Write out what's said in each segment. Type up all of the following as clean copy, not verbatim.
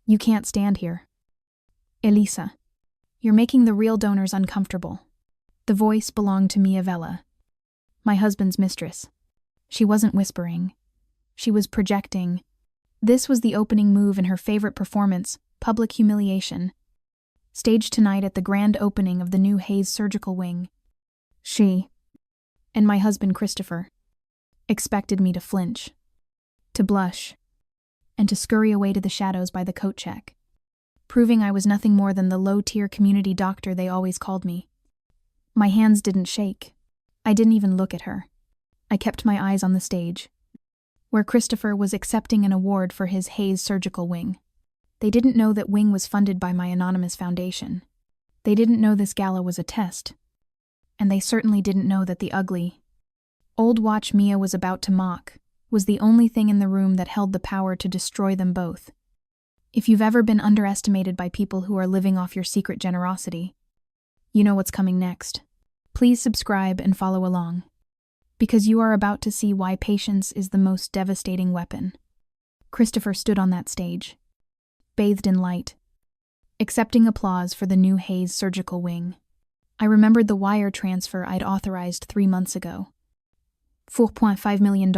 You can't stand here. Elisa, you're making the real donors uncomfortable. The voice belonged to Mia Vella, my husband's mistress. She wasn't whispering. She was projecting. This was the opening move in her favorite performance, public humiliation. Staged tonight at the grand opening of the new Hayes surgical wing. She, and my husband Christopher, expected me to flinch, to blush, and to scurry away to the shadows by the coat check, proving I was nothing more than the low-tier community doctor they always called me. My hands didn't shake. I didn't even look at her. I kept my eyes on the stage, where Christopher was accepting an award for his Hayes surgical wing. They didn't know that wing was funded by my anonymous foundation. They didn't know this gala was a test. And they certainly didn't know that the ugly, old watch Mia was about to mock was the only thing in the room that held the power to destroy them both. If you've ever been underestimated by people who are living off your secret generosity, you know what's coming next. Please subscribe and follow along, because you are about to see why patience is the most devastating weapon. Christopher stood on that stage, bathed in light, accepting applause for the new Hayes surgical wing. I remembered the wire transfer I'd authorized 3 months ago. $4.5 million.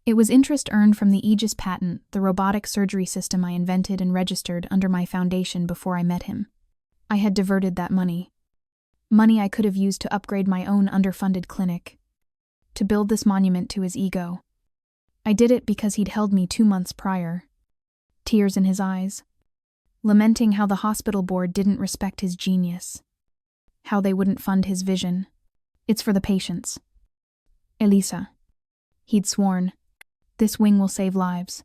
It was interest earned from the Aegis patent, the robotic surgery system I invented and registered under my foundation before I met him. I had diverted that money. Money I could have used to upgrade my own underfunded clinic, to build this monument to his ego. I did it because he'd held me 2 months prior, tears in his eyes, lamenting how the hospital board didn't respect his genius, how they wouldn't fund his vision. It's for the patients. Elisa, he'd sworn, this wing will save lives.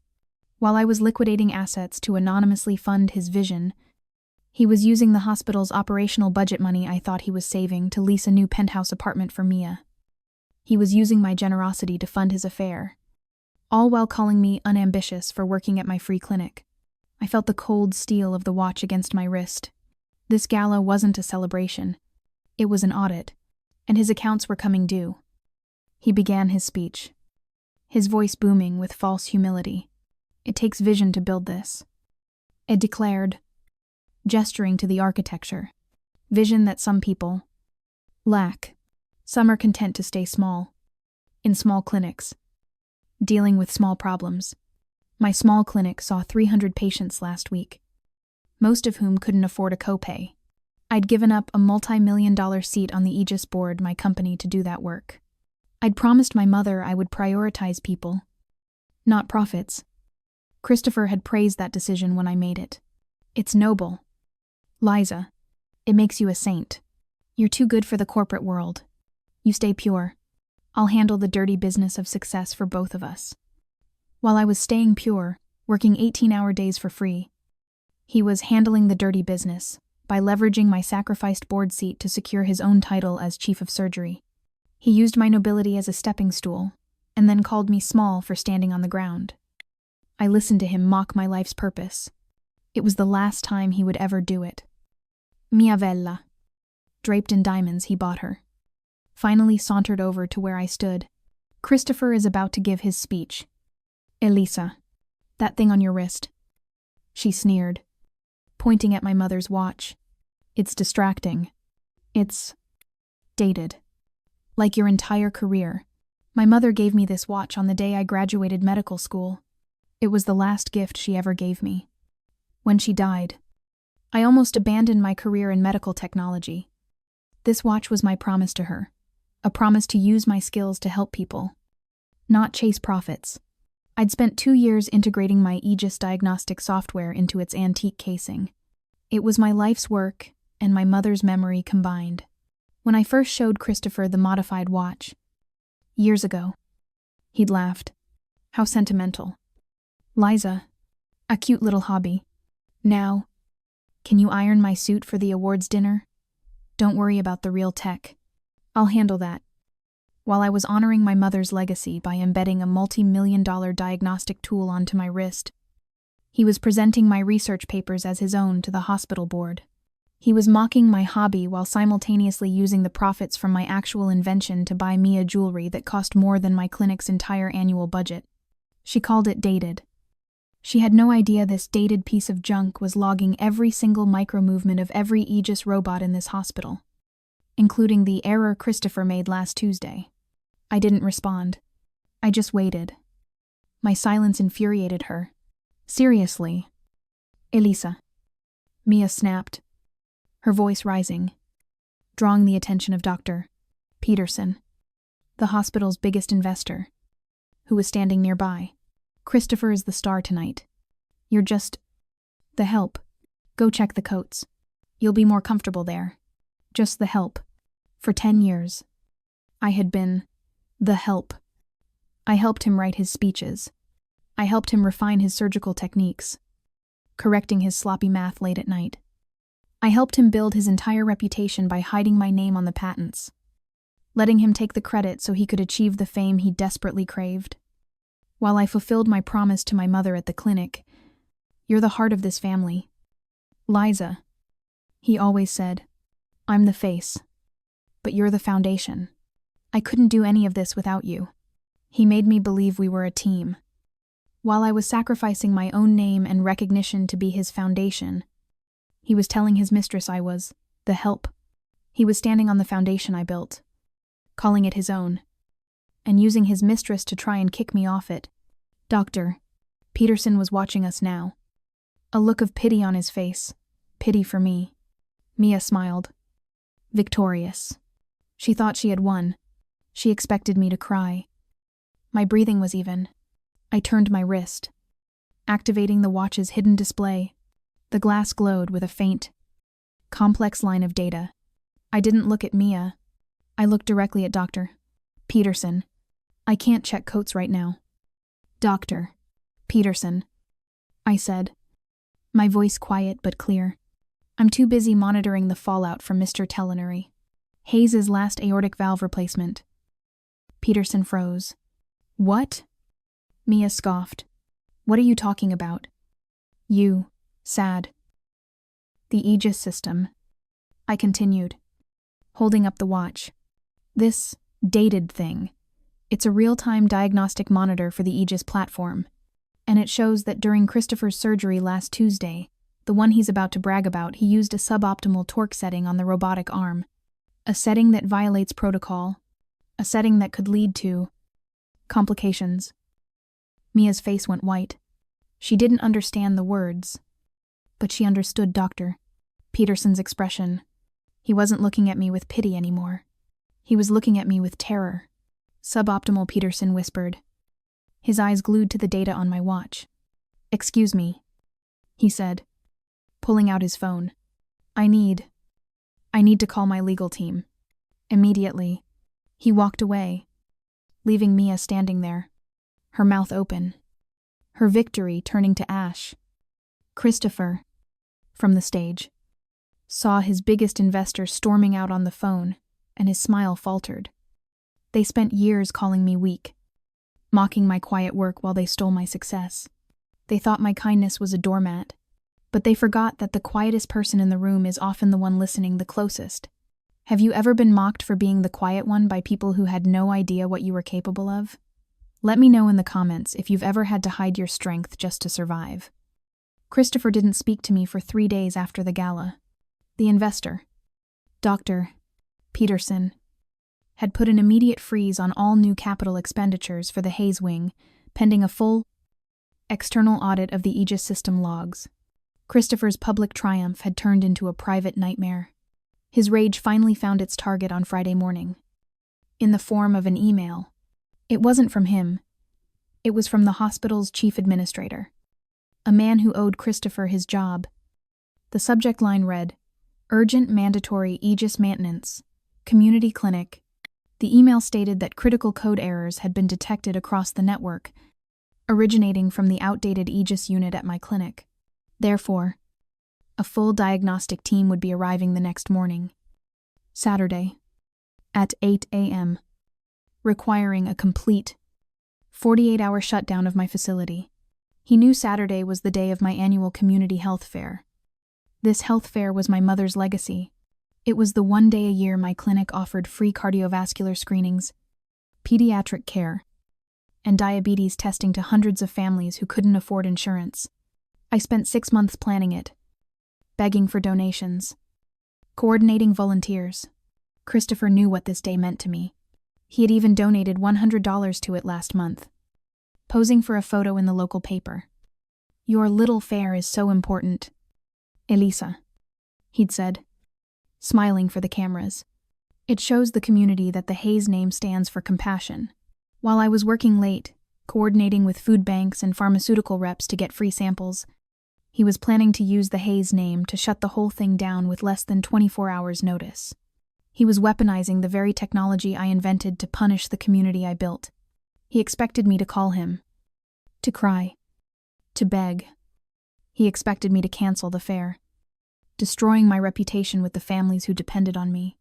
While I was liquidating assets to anonymously fund his vision, he was using the hospital's operational budget money I thought he was saving to lease a new penthouse apartment for Mia. He was using my generosity to fund his affair, all while calling me unambitious for working at my free clinic. I felt the cold steel of the watch against my wrist. This gala wasn't a celebration. It was an audit, and his accounts were coming due. He began his speech, his voice booming with false humility. It takes vision to build this. It declared, gesturing to the architecture, vision that some people lack. Some are content to stay small, in small clinics, dealing with small problems. My small clinic saw 300 patients last week, most of whom couldn't afford a copay. I'd given up a multi-million-dollar seat on the Aegis board, my company, to do that work. I'd promised my mother I would prioritize people, not profits. Christopher had praised that decision when I made it. It's noble. Liza, it makes you a saint. You're too good for the corporate world. You stay pure. I'll handle the dirty business of success for both of us. While I was staying pure, working 18-hour days for free, he was handling the dirty business by leveraging my sacrificed board seat to secure his own title as chief of surgery. He used my nobility as a stepping stool, and then called me small for standing on the ground. I listened to him mock my life's purpose. It was the last time he would ever do it. Mia Vella, draped in diamonds, he bought her, finally sauntered over to where I stood. Christopher is about to give his speech. Elisa, that thing on your wrist. She sneered, pointing at my mother's watch. It's distracting. It's dated. Like your entire career. My mother gave me this watch on the day I graduated medical school. It was the last gift she ever gave me. When she died, I almost abandoned my career in medical technology. This watch was my promise to her, a promise to use my skills to help people, not chase profits. I'd spent 2 years integrating my Aegis diagnostic software into its antique casing. It was my life's work and my mother's memory combined. When I first showed Christopher the modified watch, years ago, he'd laughed. How sentimental. Liza, a cute little hobby. Now, can you iron my suit for the awards dinner? Don't worry about the real tech. I'll handle that. While I was honoring my mother's legacy by embedding a multi-million-dollar diagnostic tool onto my wrist, he was presenting my research papers as his own to the hospital board. He was mocking my hobby while simultaneously using the profits from my actual invention to buy Mia jewelry that cost more than my clinic's entire annual budget. She called it dated. She had no idea this dated piece of junk was logging every single micro-movement of every Aegis robot in this hospital, including the error Christopher made last Tuesday. I didn't respond. I just waited. My silence infuriated her. Seriously. Elisa. Mia snapped, her voice rising, drawing the attention of Dr. Peterson, the hospital's biggest investor, who was standing nearby. Christopher is the star tonight. You're just the help. Go check the coats. You'll be more comfortable there. Just the help. For 10 years, I had been the help. I helped him write his speeches. I helped him refine his surgical techniques, correcting his sloppy math late at night. I helped him build his entire reputation by hiding my name on the patents, letting him take the credit so he could achieve the fame he desperately craved. While I fulfilled my promise to my mother at the clinic, "You're the heart of this family. Liza," he always said, "I'm the face, but you're the foundation. I couldn't do any of this without you." He made me believe we were a team. While I was sacrificing my own name and recognition to be his foundation, he was telling his mistress I was the help. He was standing on the foundation I built, calling it his own, and using his mistress to try and kick me off it. Dr. Peterson was watching us now, a look of pity on his face, pity for me. Mia smiled. Victorious. She thought she had won. She expected me to cry. My breathing was even. I turned my wrist, activating the watch's hidden display. The glass glowed with a faint, complex line of data. I didn't look at Mia. I looked directly at Dr. Peterson. "I can't check coats right now." "Dr. Peterson," I said, my voice quiet but clear. "I'm too busy monitoring the fallout from Mr. Telenary. Hayes' last aortic valve replacement." Peterson froze. "What?" Mia scoffed. "What are you talking about?" "You, sad." "The Aegis system," I continued, holding up the watch. "This dated thing. It's a real-time diagnostic monitor for the Aegis platform, and it shows that during Christopher's surgery last Tuesday, the one he's about to brag about, he used a suboptimal torque setting on the robotic arm, a setting that violates protocol, a setting that could lead to complications." Mia's face went white. She didn't understand the words, but she understood Dr. Peterson's expression. He wasn't looking at me with pity anymore. He was looking at me with terror. "Suboptimal," Peterson whispered, his eyes glued to the data on my watch. "Excuse me," he said, pulling out his phone. I need to call my legal team. Immediately." He walked away, leaving Mia standing there, her mouth open, her victory turning to ash. Christopher, from the stage, saw his biggest investor storming out on the phone, and his smile faltered. They spent years calling me weak, mocking my quiet work while they stole my success. They thought my kindness was a doormat, but they forgot that the quietest person in the room is often the one listening the closest. Have you ever been mocked for being the quiet one by people who had no idea what you were capable of? Let me know in the comments if you've ever had to hide your strength just to survive. Christopher didn't speak to me for 3 days after the gala. The investor, Dr. Peterson, had put an immediate freeze on all new capital expenditures for the Hayes wing, pending a full external audit of the Aegis system logs. Christopher's public triumph had turned into a private nightmare. His rage finally found its target on Friday morning, in the form of an email. It wasn't from him. It was from the hospital's chief administrator, a man who owed Christopher his job. The subject line read, "Urgent mandatory Aegis maintenance, community clinic." The email stated that critical code errors had been detected across the network, originating from the outdated Aegis unit at my clinic. Therefore, a full diagnostic team would be arriving the next morning, Saturday, at 8 a.m., requiring a complete 48-hour shutdown of my facility. He knew Saturday was the day of my annual community health fair. This health fair was my mother's legacy. It was the one day a year my clinic offered free cardiovascular screenings, pediatric care, and diabetes testing to hundreds of families who couldn't afford insurance. I spent 6 months planning it, begging for donations, coordinating volunteers. Christopher knew what this day meant to me. He had even donated $100 to it last month. Posing for a photo in the local paper. "Your little fair is so important, Elisa," he'd said, smiling for the cameras. "It shows the community that the Hayes name stands for compassion." While I was working late, coordinating with food banks and pharmaceutical reps to get free samples, he was planning to use the Hayes name to shut the whole thing down with less than 24 hours' notice. He was weaponizing the very technology I invented to punish the community I built. He expected me to call him, to cry, to beg. He expected me to cancel the fair, destroying my reputation with the families who depended on me,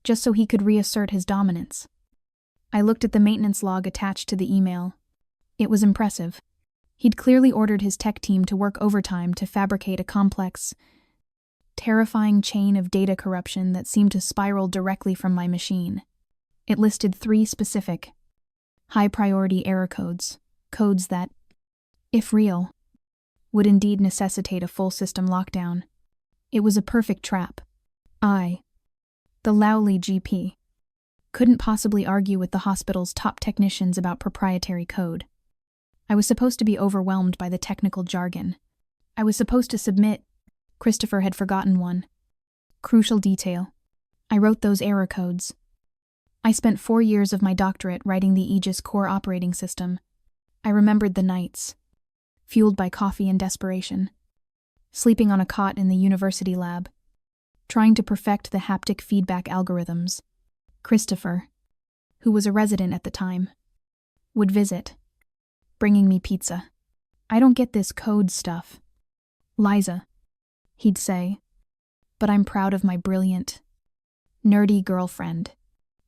just so he could reassert his dominance. I looked at the maintenance log attached to the email. It was impressive. He'd clearly ordered his tech team to work overtime to fabricate a complex, terrifying chain of data corruption that seemed to spiral directly from my machine. It listed 3 specific, high-priority error codes that, if real, would indeed necessitate a full system lockdown. It was a perfect trap. I, the lowly GP, couldn't possibly argue with the hospital's top technicians about proprietary code. I was supposed to be overwhelmed by the technical jargon. I was supposed to submit. Christopher had forgotten one crucial detail. I wrote those error codes. I spent 4 years of my doctorate writing the Aegis core operating system. I remembered the nights, fueled by coffee and desperation, sleeping on a cot in the university lab, trying to perfect the haptic feedback algorithms. Christopher, who was a resident at the time, would visit, bringing me pizza. "I don't get this code stuff, Liza," he'd say, "but I'm proud of my brilliant, nerdy girlfriend.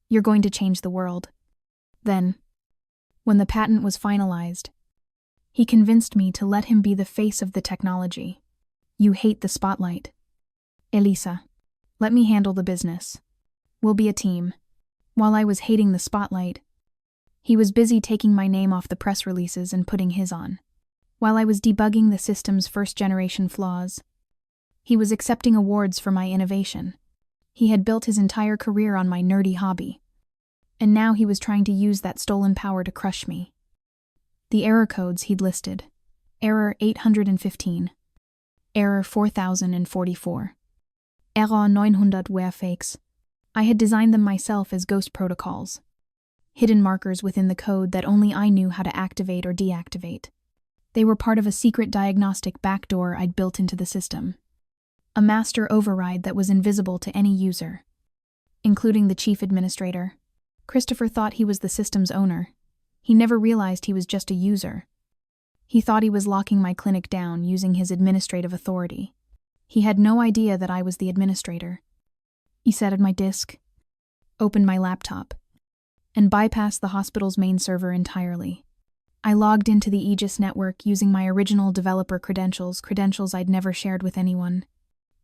You're going to change the world." Then, when the patent was finalized, he convinced me to let him be the face of the technology. "You hate the spotlight, Elisa. Let me handle the business. We'll be a team." While I was hating the spotlight, he was busy taking my name off the press releases and putting his on. While I was debugging the system's first-generation flaws, he was accepting awards for my innovation. He had built his entire career on my nerdy hobby, and now he was trying to use that stolen power to crush me. The error codes he'd listed: Error 815, Error 4044, Error 900 Wearfakes. I had designed them myself as ghost protocols, hidden markers within the code that only I knew how to activate or deactivate. They were part of a secret diagnostic backdoor I'd built into the system, a master override that was invisible to any user, including the chief administrator. Christopher thought he was the system's owner. He never realized he was just a user. He thought he was locking my clinic down using his administrative authority. He had no idea that I was the administrator. He sat at my disk, opened my laptop, and bypassed the hospital's main server entirely. I logged into the Aegis network using my original developer credentials I'd never shared with anyone.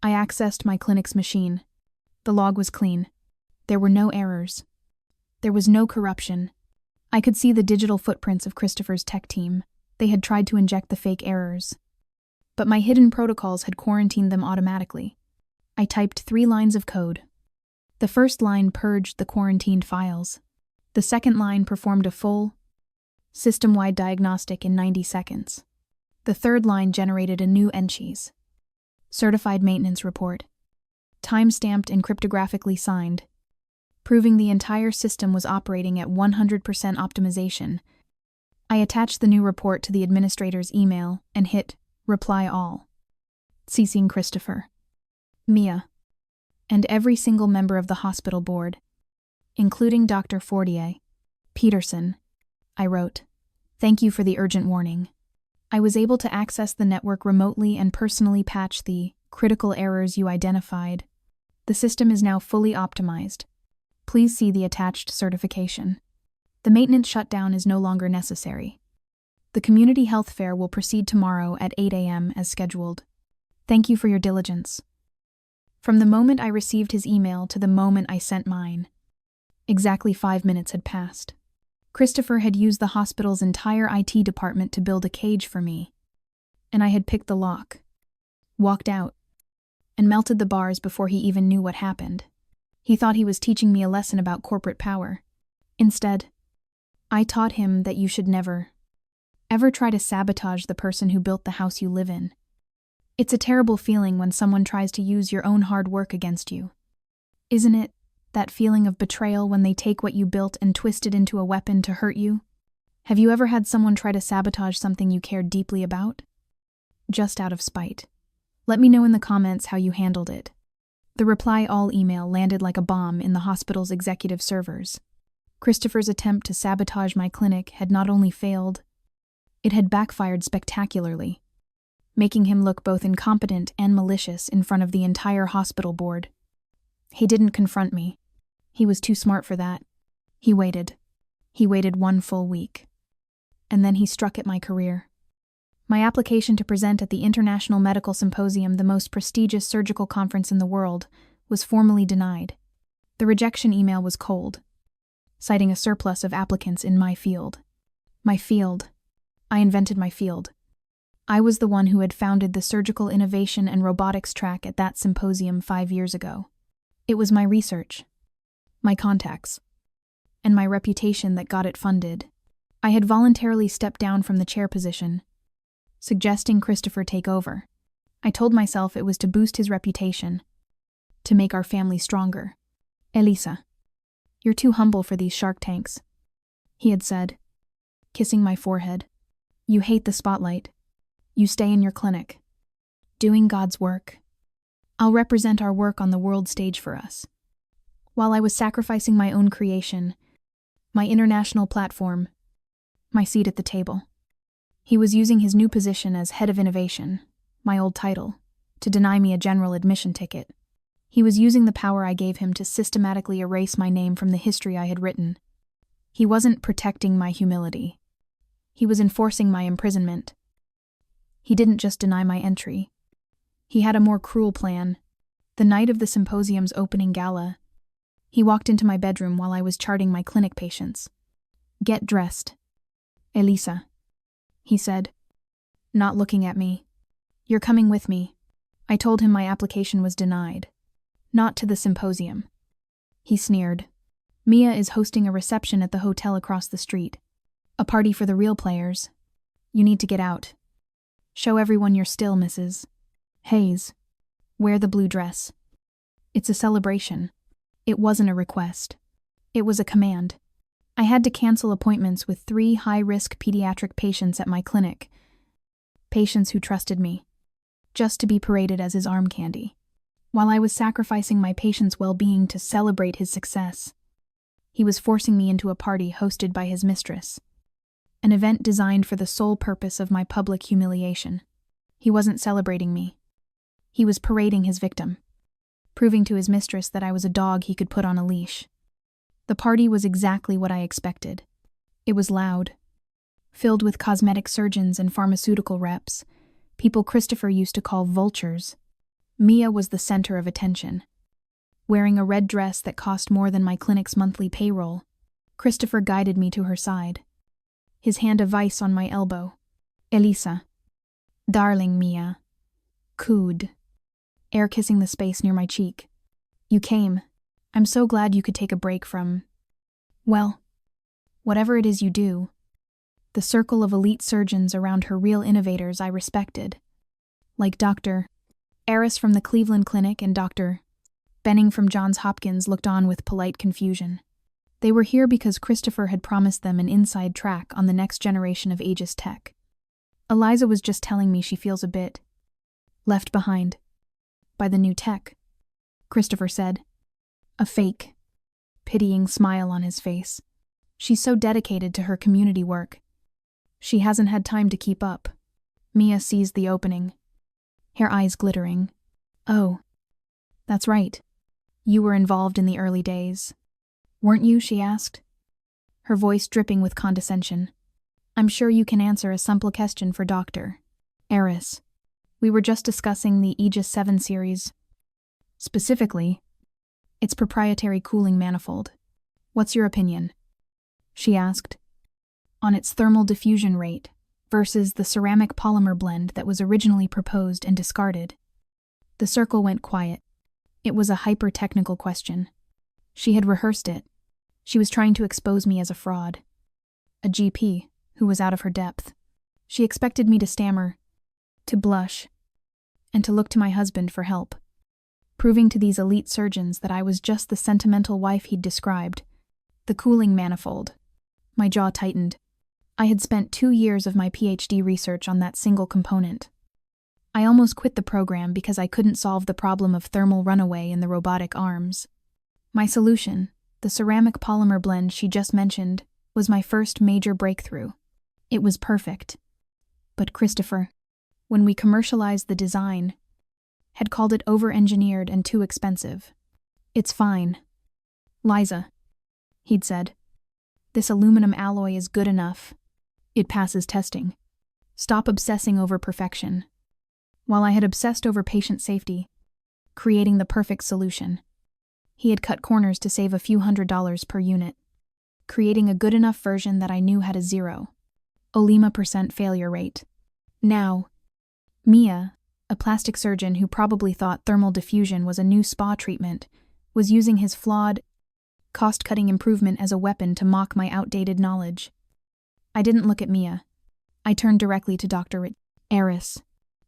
I accessed my clinic's machine. The log was clean. There were no errors. There was no corruption. I could see the digital footprints of Christopher's tech team. They had tried to inject the fake errors, but my hidden protocols had quarantined them automatically. I typed 3 lines of code. The first line purged the quarantined files. The second line performed a full, system-wide diagnostic in 90 seconds. The third line generated a new entries. Certified maintenance report. Time-stamped and cryptographically signed, proving the entire system was operating at 100% optimization. I attached the new report to the administrator's email and hit Reply All, CCing Christopher, Mia, and every single member of the hospital board, including Dr. Fortier. Peterson, I wrote, "Thank you for the urgent warning. I was able to access the network remotely and personally patch the critical errors you identified. The system is now fully optimized. Please see the attached certification. The maintenance shutdown is no longer necessary. The community health fair will proceed tomorrow at 8 a.m. as scheduled. Thank you for your diligence." From the moment I received his email to the moment I sent mine, exactly 5 minutes had passed. Christopher had used the hospital's entire IT department to build a cage for me, and I had picked the lock, walked out, and melted the bars before he even knew what happened. He thought he was teaching me a lesson about corporate power. Instead, I taught him that you should never, ever try to sabotage the person who built the house you live in. It's a terrible feeling when someone tries to use your own hard work against you. Isn't it, that feeling of betrayal when they take what you built and twist it into a weapon to hurt you? Have you ever had someone try to sabotage something you cared deeply about? Just out of spite. Let me know in the comments how you handled it. The reply all email landed like a bomb in the hospital's executive servers. Christopher's attempt to sabotage my clinic had not only failed, it had backfired spectacularly, making him look both incompetent and malicious in front of the entire hospital board. He didn't confront me. He was too smart for that. He waited. He waited 1 full week. And then he struck at my career. My application to present at the International Medical Symposium, the most prestigious surgical conference in the world, was formally denied. The rejection email was cold, citing a surplus of applicants in my field. My field. I invented my field. I was the one who had founded the Surgical Innovation and Robotics track at that symposium 5 years ago. It was my research, my contacts, and my reputation that got it funded. I had voluntarily stepped down from the chair position, suggesting Christopher take over. I told myself it was to boost his reputation, to make our family stronger. "Elisa, you're too humble for these Shark Tanks," he had said, kissing my forehead. "You hate the spotlight. You stay in your clinic, doing God's work. I'll represent our work on the world stage for us." While I was sacrificing my own creation, my international platform, my seat at the table, he was using his new position as head of innovation, my old title, to deny me a general admission ticket. He was using the power I gave him to systematically erase my name from the history I had written. He wasn't protecting my humility. He was enforcing my imprisonment. He didn't just deny my entry. He had a more cruel plan. The night of the symposium's opening gala, he walked into my bedroom while I was charting my clinic patients. "Get dressed, Elisa," he said, not looking at me. "You're coming with me." I told him my application was denied. "Not to the symposium," he sneered. "Mia is hosting a reception at the hotel across the street. A party for the real players. You need to get out. Show everyone you're still Mrs. Hayes. Wear the blue dress. It's a celebration." It wasn't a request. It was a command. I had to cancel appointments with 3 high-risk pediatric patients at my clinic. Patients who trusted me, just to be paraded as his arm candy. While I was sacrificing my patient's well-being to celebrate his success, he was forcing me into a party hosted by his mistress. An event designed for the sole purpose of my public humiliation. He wasn't celebrating me. He was parading his victim, proving to his mistress that I was a dog he could put on a leash. The party was exactly what I expected. It was loud, filled with cosmetic surgeons and pharmaceutical reps, people Christopher used to call vultures. Mia was the center of attention. Wearing a red dress that cost more than my clinic's monthly payroll, Christopher guided me to her side, his hand a vice on my elbow. "Elisa. Darling Mia." Cooed, air kissing the space near my cheek. "You came. I'm so glad you could take a break from, well, whatever it is you do." The circle of elite surgeons around her real innovators I respected, like Dr. Eris from the Cleveland Clinic and Dr. Benning from Johns Hopkins, looked on with polite confusion. They were here because Christopher had promised them an inside track on the next generation of aegis tech. Eliza was just telling me she feels a bit left behind by the new tech, Christopher said, a fake, pitying smile on his face. "She's so dedicated to her community work. She hasn't had time to keep up." Mia seized the opening, her eyes glittering. "Oh, that's right. You were involved in the early days, weren't you?" she asked, her voice dripping with condescension. "I'm sure you can answer a simple question for Dr. Eris. We were just discussing the Aegis 7 series. Specifically, its proprietary cooling manifold. What's your opinion?" she asked, on its thermal diffusion rate versus the ceramic polymer blend that was originally proposed and discarded. The circle went quiet. It was a hyper-technical question. She had rehearsed it. She was trying to expose me as a fraud. A GP who was out of her depth. She expected me to stammer, to blush, and to look to my husband for help, proving to these elite surgeons that I was just the sentimental wife he'd described, the cooling manifold. My jaw tightened. I had spent 2 years of my PhD research on that single component. I almost quit the program because I couldn't solve the problem of thermal runaway in the robotic arms. My solution, the ceramic polymer blend she just mentioned, was my first major breakthrough. It was perfect. But Christopher, when we commercialized the design, had called it over-engineered and too expensive. "It's fine, Liza," he'd said. "This aluminum alloy is good enough. It passes testing. Stop obsessing over perfection." While I had obsessed over patient safety, creating the perfect solution, he had cut corners to save a few $100s per unit, creating a good enough version that I knew had a 0% failure rate. Now, Mia, a plastic surgeon who probably thought thermal diffusion was a new spa treatment, was using his flawed, cost-cutting improvement as a weapon to mock my outdated knowledge. I didn't look at Mia. I turned directly to Dr. Eris.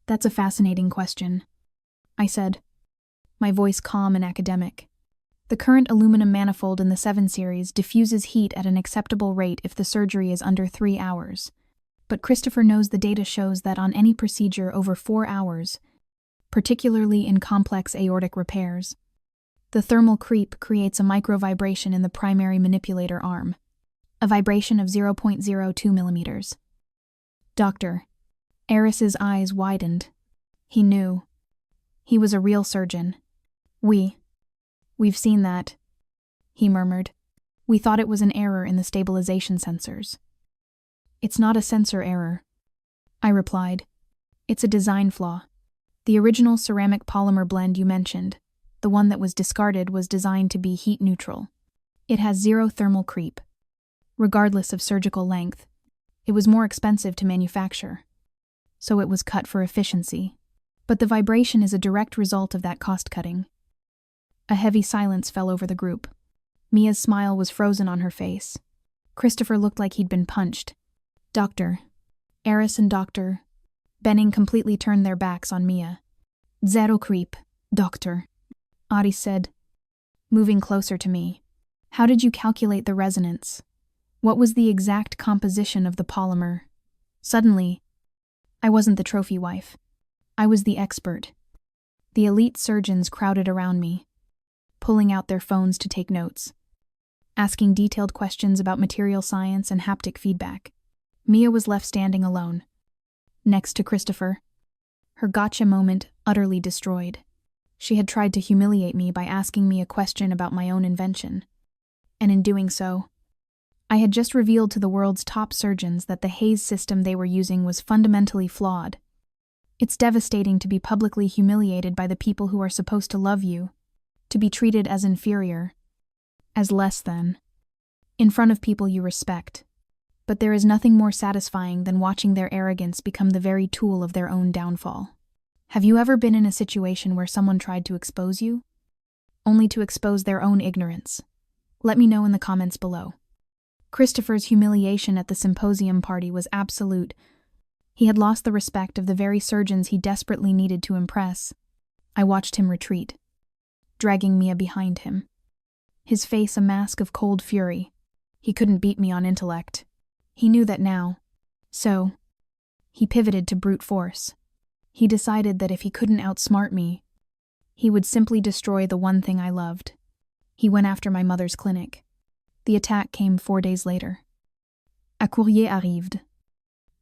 "That's a fascinating question," I said, my voice calm and academic. "The current aluminum manifold in the 7 series diffuses heat at an acceptable rate if the surgery is under 3 hours. But Christopher knows the data shows that on any procedure over 4 hours, particularly in complex aortic repairs, the thermal creep creates a micro-vibration in the primary manipulator arm, a vibration of 0.02 millimeters. Dr. Eris's eyes widened. He knew. He was a real surgeon. We've seen that," he murmured. "We thought it was an error in the stabilization sensors." "It's not a sensor error," I replied. "It's a design flaw. The original ceramic polymer blend you mentioned, the one that was discarded, was designed to be heat neutral. It has 0 thermal creep. Regardless of surgical length, it was more expensive to manufacture, so it was cut for efficiency. But the vibration is a direct result of that cost-cutting." A heavy silence fell over the group. Mia's smile was frozen on her face. Christopher looked like he'd been punched. Dr. Eris and Dr. Benning completely turned their backs on Mia. "Zero creep, doctor," Adi said, moving closer to me. "How did you calculate the resonance? What was the exact composition of the polymer?" Suddenly, I wasn't the trophy wife. I was the expert. The elite surgeons crowded around me, pulling out their phones to take notes, asking detailed questions about material science and haptic feedback. Mia was left standing alone, next to Christopher, her gotcha moment utterly destroyed. She had tried to humiliate me by asking me a question about my own invention, and in doing so, I had just revealed to the world's top surgeons that the Hayes system they were using was fundamentally flawed. It's devastating to be publicly humiliated by the people who are supposed to love you, to be treated as inferior, as less than, in front of people you respect. But there is nothing more satisfying than watching their arrogance become the very tool of their own downfall. Have you ever been in a situation where someone tried to expose you, only to expose their own ignorance? Let me know in the comments below. Christopher's humiliation at the symposium party was absolute. He had lost the respect of the very surgeons he desperately needed to impress. I watched him retreat, dragging Mia behind him, his face a mask of cold fury. He couldn't beat me on intellect. He knew that now. So, he pivoted to brute force. He decided that if he couldn't outsmart me, he would simply destroy the one thing I loved. He went after my mother's clinic. The attack came 4 days later. A courrier arrived,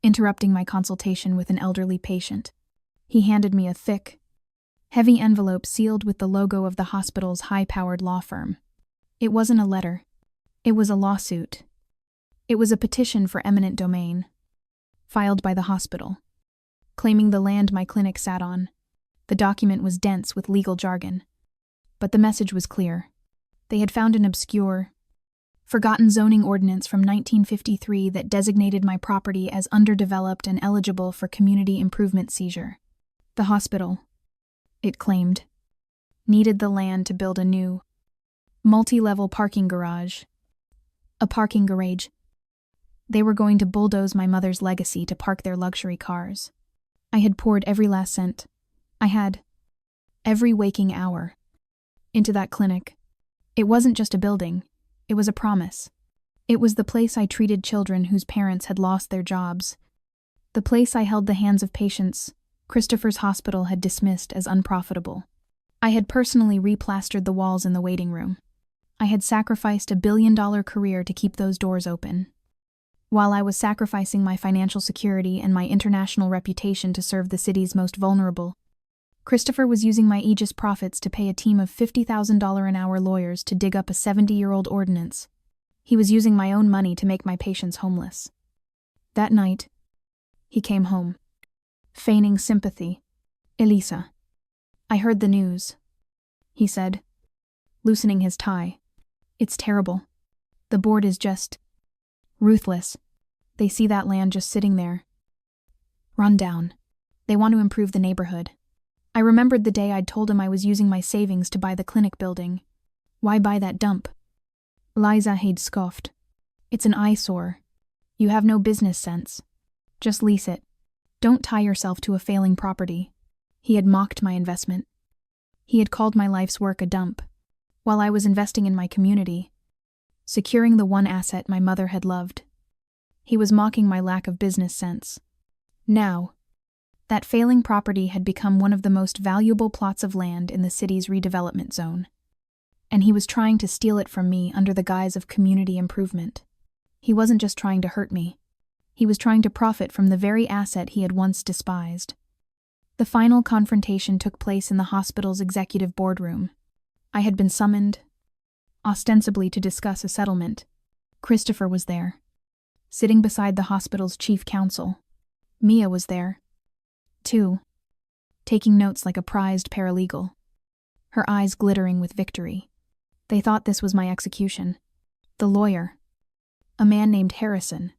interrupting my consultation with an elderly patient. He handed me a thick, heavy envelope sealed with the logo of the hospital's high-powered law firm. It wasn't a letter. It was a lawsuit. It was a petition for eminent domain, filed by the hospital, claiming the land my clinic sat on. The document was dense with legal jargon, but the message was clear. They had found an obscure, Forgotten zoning ordinance from 1953 that designated my property as underdeveloped and eligible for community improvement seizure. The hospital, it claimed, needed the land to build a new, multi-level parking garage. A parking garage. They were going to bulldoze my mother's legacy to park their luxury cars. I had poured every last cent. I had every waking hour into that clinic. It wasn't just a building. It was a promise. It was the place I treated children whose parents had lost their jobs. The place I held the hands of patients Christopher's hospital had dismissed as unprofitable. I had personally replastered the walls in the waiting room. I had sacrificed a billion-dollar career to keep those doors open. While I was sacrificing my financial security and my international reputation to serve the city's most vulnerable, Christopher was using my Aegis profits to pay a team of $50,000 an hour lawyers to dig up a 70-year-old ordinance. He was using my own money to make my patients homeless. That night, he came home, feigning sympathy. "Elisa, I heard the news," he said, loosening his tie. "It's terrible. The board is just ruthless. They see that land just sitting there, run down. They want to improve the neighborhood." I remembered the day I'd told him I was using my savings to buy the clinic building. Why buy that dump? Liza had scoffed. "It's an eyesore. You have no business sense. Just lease it. Don't tie yourself to a failing property." He had mocked my investment. He had called my life's work a dump, while I was investing in my community, securing the one asset my mother had loved. He was mocking my lack of business sense. Now, that failing property had become one of the most valuable plots of land in the city's redevelopment zone, and he was trying to steal it from me under the guise of community improvement. He wasn't just trying to hurt me. He was trying to profit from the very asset he had once despised. The final confrontation took place in the hospital's executive boardroom. I had been summoned, ostensibly to discuss a settlement. Christopher was there, sitting beside the hospital's chief counsel. Mia was there, too, taking notes like a prized paralegal, her eyes glittering with victory. They thought this was my execution. The lawyer, a man named Harrison,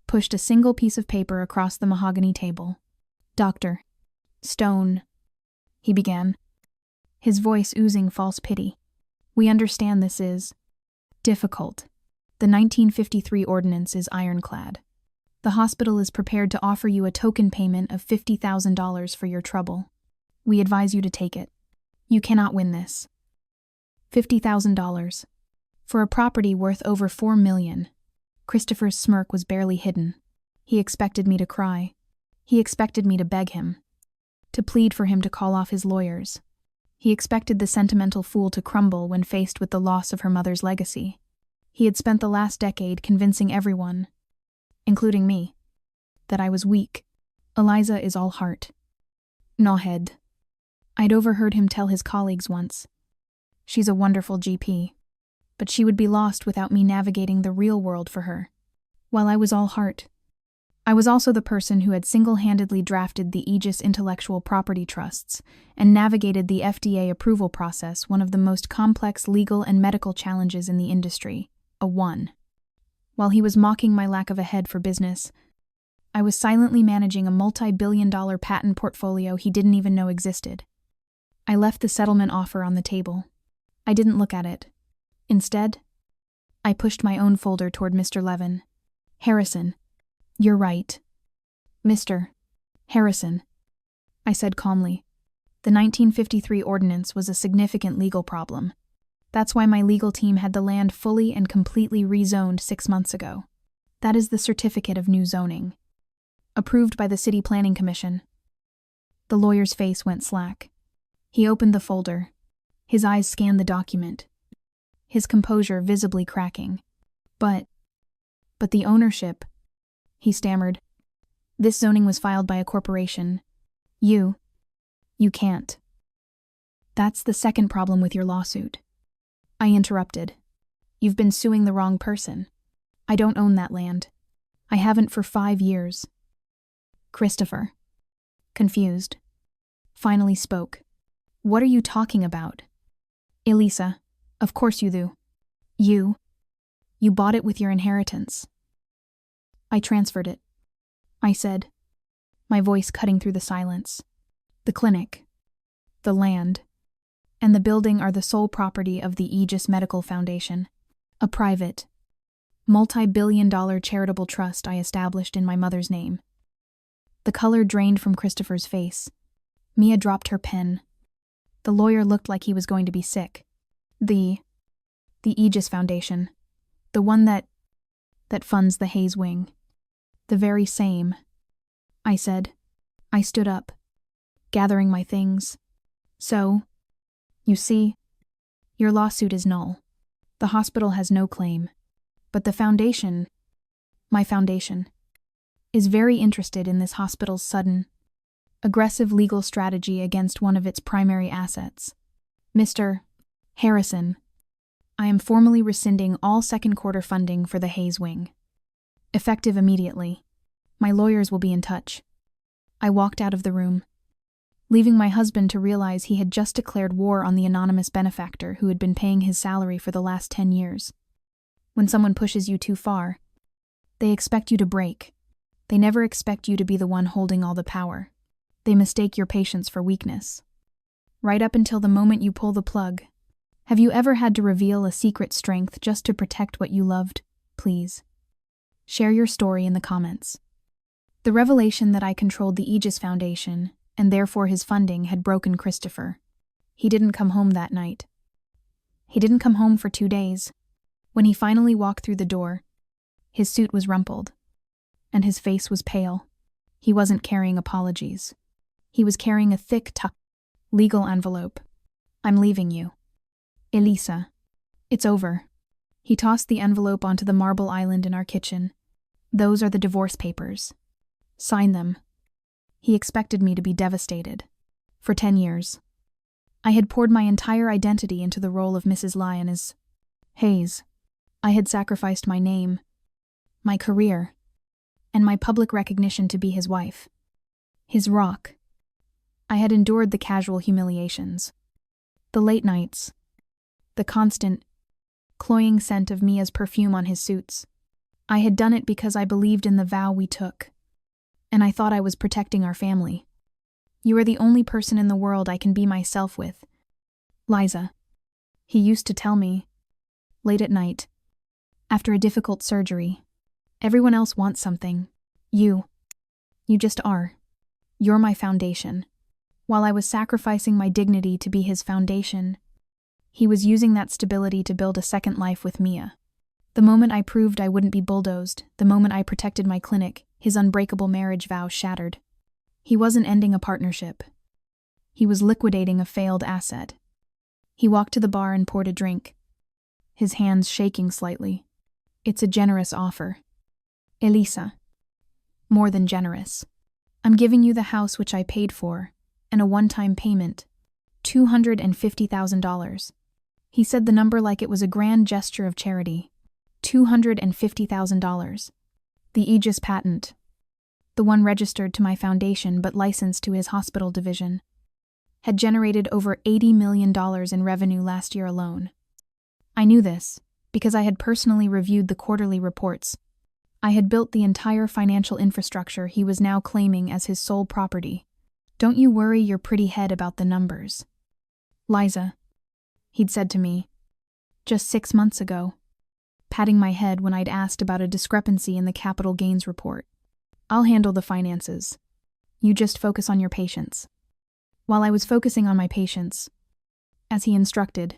pushed a single piece of paper across the mahogany table. "Dr. Stone," he began, his voice oozing false pity. "We understand this is difficult. The 1953 ordinance is ironclad. The hospital is prepared to offer you a token payment of $50,000 for your trouble. We advise you to take it. You cannot win this. $50,000 for a property worth over $4 million. Christopher's smirk was barely hidden. He expected me to cry. He expected me to beg him, to plead for him to call off his lawyers. He expected the sentimental fool to crumble when faced with the loss of her mother's legacy. He had spent the last decade convincing everyone, including me, that I was weak. Eliza is all heart, no head. I'd overheard him tell his colleagues once. She's a wonderful GP, but she would be lost without me navigating the real world for her. While I was all heart, I was also the person who had single-handedly drafted the Aegis intellectual property trusts and navigated the FDA approval process, one of the most complex legal and medical challenges in the industry, a one. While he was mocking my lack of a head for business, I was silently managing a multi-billion-dollar patent portfolio he didn't even know existed. I left the settlement offer on the table. I didn't look at it. Instead, I pushed my own folder toward Mr. Levin. "Harrison, you're right. Mr. Harrison," I said calmly. "The 1953 ordinance was a significant legal problem. That's why my legal team had the land fully and completely rezoned 6 months ago. That is the certificate of new zoning, approved by the City Planning Commission." The lawyer's face went slack. He opened the folder. His eyes scanned the document, his composure visibly cracking. But the ownership," he stammered. "This zoning was filed by a corporation. You can't." "That's the second problem with your lawsuit," I interrupted. "You've been suing the wrong person. I don't own that land. I haven't for 5 years." Christopher, confused, finally spoke. "What are you talking about?" "Elisa, of course you do. You You bought it with your inheritance. I transferred it, I said, my voice cutting through the silence. The clinic, the land, and the building are the sole property of the Aegis Medical Foundation, a private, multi-billion-dollar charitable trust I established in my mother's name. The color drained from Christopher's face. Mia dropped her pen. The lawyer looked like he was going to be sick. The Aegis Foundation, the one that funds the Hayes wing. The very same, I said. I stood up, gathering my things. So, you see, your lawsuit is null. The hospital has no claim. But the foundation, my foundation, is very interested in this hospital's sudden, aggressive legal strategy against one of its primary assets. Mr. Harrison, I am formally rescinding all second quarter funding for the Hayes wing. Effective immediately. My lawyers will be in touch. I walked out of the room, leaving my husband to realize he had just declared war on the anonymous benefactor who had been paying his salary for the last 10 years. When someone pushes you too far, they expect you to break. They never expect you to be the one holding all the power. They mistake your patience for weakness. Right up until the moment you pull the plug. Have you ever had to reveal a secret strength just to protect what you loved? Please share your story in the comments. The revelation that I controlled the Aegis Foundation, and therefore his funding, had broken Christopher. He didn't come home that night. He didn't come home for 2 days. When he finally walked through the door, his suit was rumpled, and his face was pale. He wasn't carrying apologies. He was carrying a thick, legal envelope. I'm leaving you. Elisa. It's over. He tossed the envelope onto the marble island in our kitchen. Those are the divorce papers. Sign them. He expected me to be devastated. For 10 years, I had poured my entire identity into the role of Mrs. Lioness Hayes. I had sacrificed my name, my career, and my public recognition to be his wife. His rock. I had endured the casual humiliations, the late nights, the constant, cloying scent of Mia's perfume on his suits. I had done it because I believed in the vow we took, and I thought I was protecting our family. You are the only person in the world I can be myself with, Liza. He used to tell me, late at night, after a difficult surgery. Everyone else wants something. You just are. You're my foundation. While I was sacrificing my dignity to be his foundation, he was using that stability to build a second life with Mia. The moment I proved I wouldn't be bulldozed, the moment I protected my clinic, his unbreakable marriage vow shattered. He wasn't ending a partnership. He was liquidating a failed asset. He walked to the bar and poured a drink, his hands shaking slightly. It's a generous offer. Elisa. More than generous. I'm giving you the house which I paid for, and a one-time payment, $250,000. He said the number like it was a grand gesture of charity. $250,000. The Aegis patent, the one registered to my foundation but licensed to his hospital division, had generated over $80 million in revenue last year alone. I knew this because I had personally reviewed the quarterly reports. I had built the entire financial infrastructure he was now claiming as his sole property. Don't you worry your pretty head about the numbers, Liza, he'd said to me, just 6 months ago, patting my head when I'd asked about a discrepancy in the capital gains report. I'll handle the finances. You just focus on your patients. While I was focusing on my patients, as he instructed,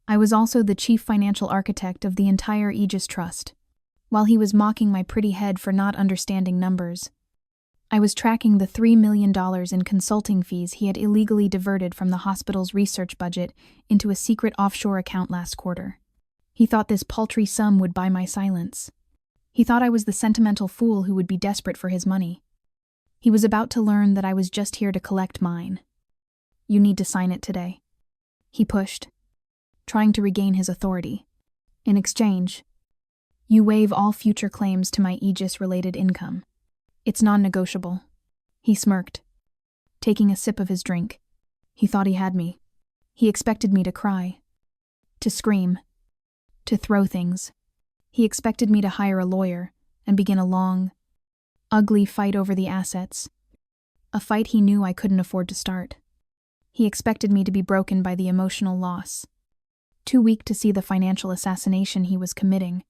I was also the chief financial architect of the entire Aegis Trust. While he was mocking my pretty head for not understanding numbers, I was tracking the $3 million in consulting fees he had illegally diverted from the hospital's research budget into a secret offshore account last quarter. He thought this paltry sum would buy my silence. He thought I was the sentimental fool who would be desperate for his money. He was about to learn that I was just here to collect mine. You need to sign it today. He pushed, trying to regain his authority. In exchange, you waive all future claims to my Aegis-related income. It's non-negotiable. He smirked, taking a sip of his drink. He thought he had me. He expected me to cry, to scream, to throw things. He expected me to hire a lawyer and begin a long, ugly fight over the assets, a fight he knew I couldn't afford to start. He expected me to be broken by the emotional loss, too weak to see the financial assassination he was committing.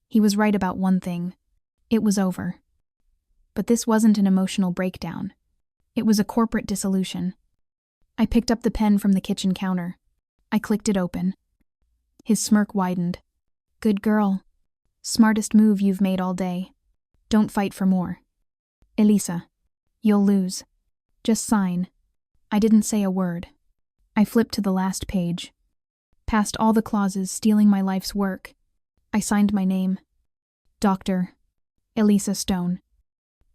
He was right about one thing. It was over. But this wasn't an emotional breakdown. It was a corporate dissolution. I picked up the pen from the kitchen counter. I clicked it open. His smirk widened. Good girl. Smartest move you've made all day. Don't fight for more. Elisa, you'll lose. Just sign. I didn't say a word. I flipped to the last page. Past all the clauses stealing my life's work, I signed my name. Dr. Elisa Stone.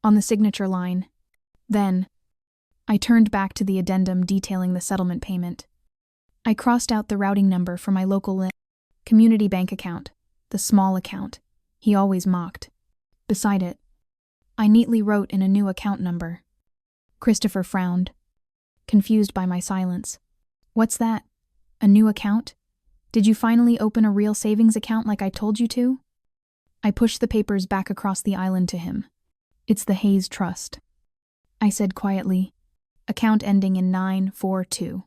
On the signature line. Then, I turned back to the addendum detailing the settlement payment. I crossed out the routing number for my local community bank account, the small account he always mocked. Beside it, I neatly wrote in a new account number. Christopher frowned, confused by my silence. What's that? A new account? Did you finally open a real savings account like I told you to? I pushed the papers back across the island to him. It's the Hayes Trust, I said quietly. Account ending in 942.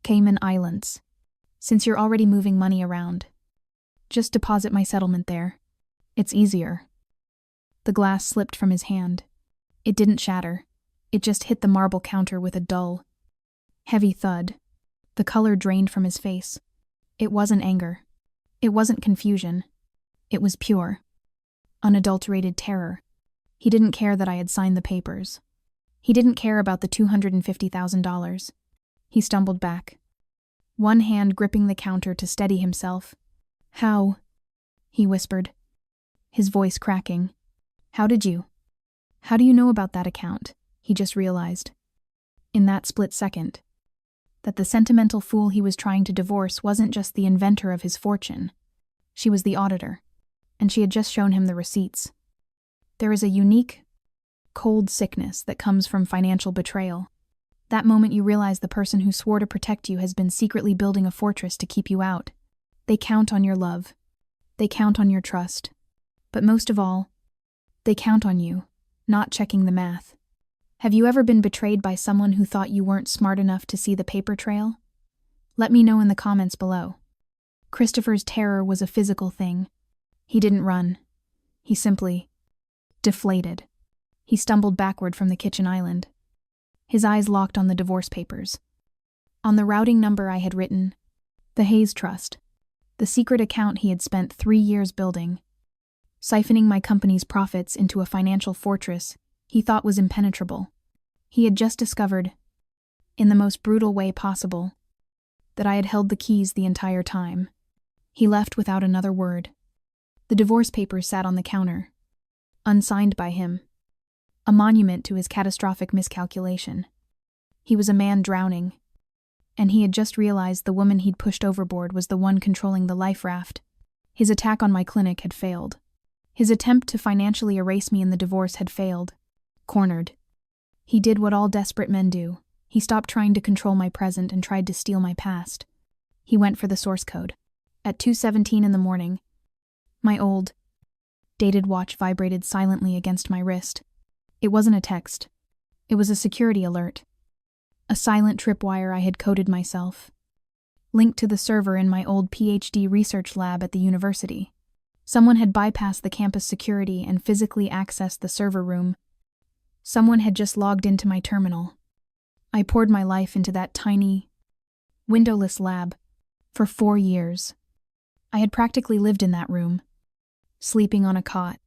Cayman Islands. Since you're already moving money around, just deposit my settlement there. It's easier. The glass slipped from his hand. It didn't shatter. It just hit the marble counter with a dull, heavy thud. The color drained from his face. It wasn't anger. It wasn't confusion. It was pure, unadulterated terror. He didn't care that I had signed the papers. He didn't care about the $250,000. He stumbled back, one hand gripping the counter to steady himself. How? He whispered, his voice cracking. How do you know about that account? He just realized, in that split second, that the sentimental fool he was trying to divorce wasn't just the inventor of his fortune. She was the auditor, and she had just shown him the receipts. There is a unique, cold sickness that comes from financial betrayal. That moment you realize the person who swore to protect you has been secretly building a fortress to keep you out. They count on your love. They count on your trust. But most of all, they count on you, not checking the math. Have you ever been betrayed by someone who thought you weren't smart enough to see the paper trail? Let me know in the comments below. Christopher's terror was a physical thing. He didn't run. He simply deflated. He stumbled backward from the kitchen island. His eyes locked on the divorce papers. On the routing number I had written, the Hayes Trust, the secret account he had spent 3 years building, siphoning my company's profits into a financial fortress he thought was impenetrable. He had just discovered, in the most brutal way possible, that I had held the keys the entire time. He left without another word. The divorce papers sat on the counter, unsigned by him, a monument to his catastrophic miscalculation. He was a man drowning, and he had just realized the woman he'd pushed overboard was the one controlling the life raft. His attack on my clinic had failed. His attempt to financially erase me in the divorce had failed. Cornered. He did what all desperate men do. He stopped trying to control my present and tried to steal my past. He went for the source code. At 2:17 in the morning, my old, dated watch vibrated silently against my wrist. It wasn't a text. It was a security alert. A silent tripwire I had coded myself, linked to the server in my old PhD research lab at the university. Someone had bypassed the campus security and physically accessed the server room. Someone had just logged into my terminal. I poured my life into that tiny, windowless lab for 4 years. I had practically lived in that room, sleeping on a cot,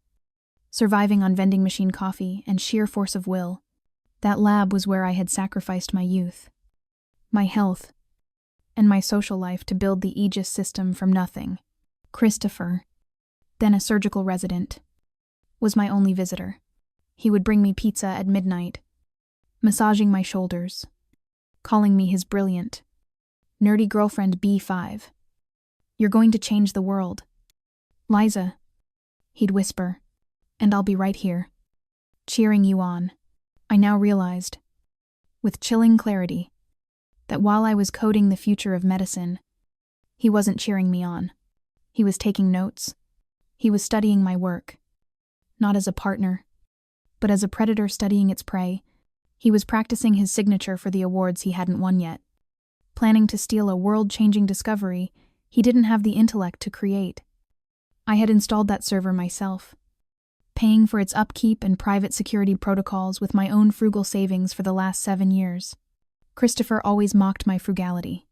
surviving on vending machine coffee and sheer force of will. That lab was where I had sacrificed my youth, my health, and my social life to build the Aegis system from nothing. Christopher, then a surgical resident, was my only visitor. He would bring me pizza at midnight, massaging my shoulders, calling me his brilliant, nerdy girlfriend B5. You're going to change the world, Liza, he'd whisper, and I'll be right here, cheering you on. I now realized, with chilling clarity, that while I was coding the future of medicine, he wasn't cheering me on. He was taking notes. He was studying my work, not as a partner, but as a predator studying its prey. He was practicing his signature for the awards he hadn't won yet. Planning to steal a world-changing discovery he didn't have the intellect to create. I had installed that server myself, paying for its upkeep and private security protocols with my own frugal savings for the last 7 years. Christopher always mocked my frugality.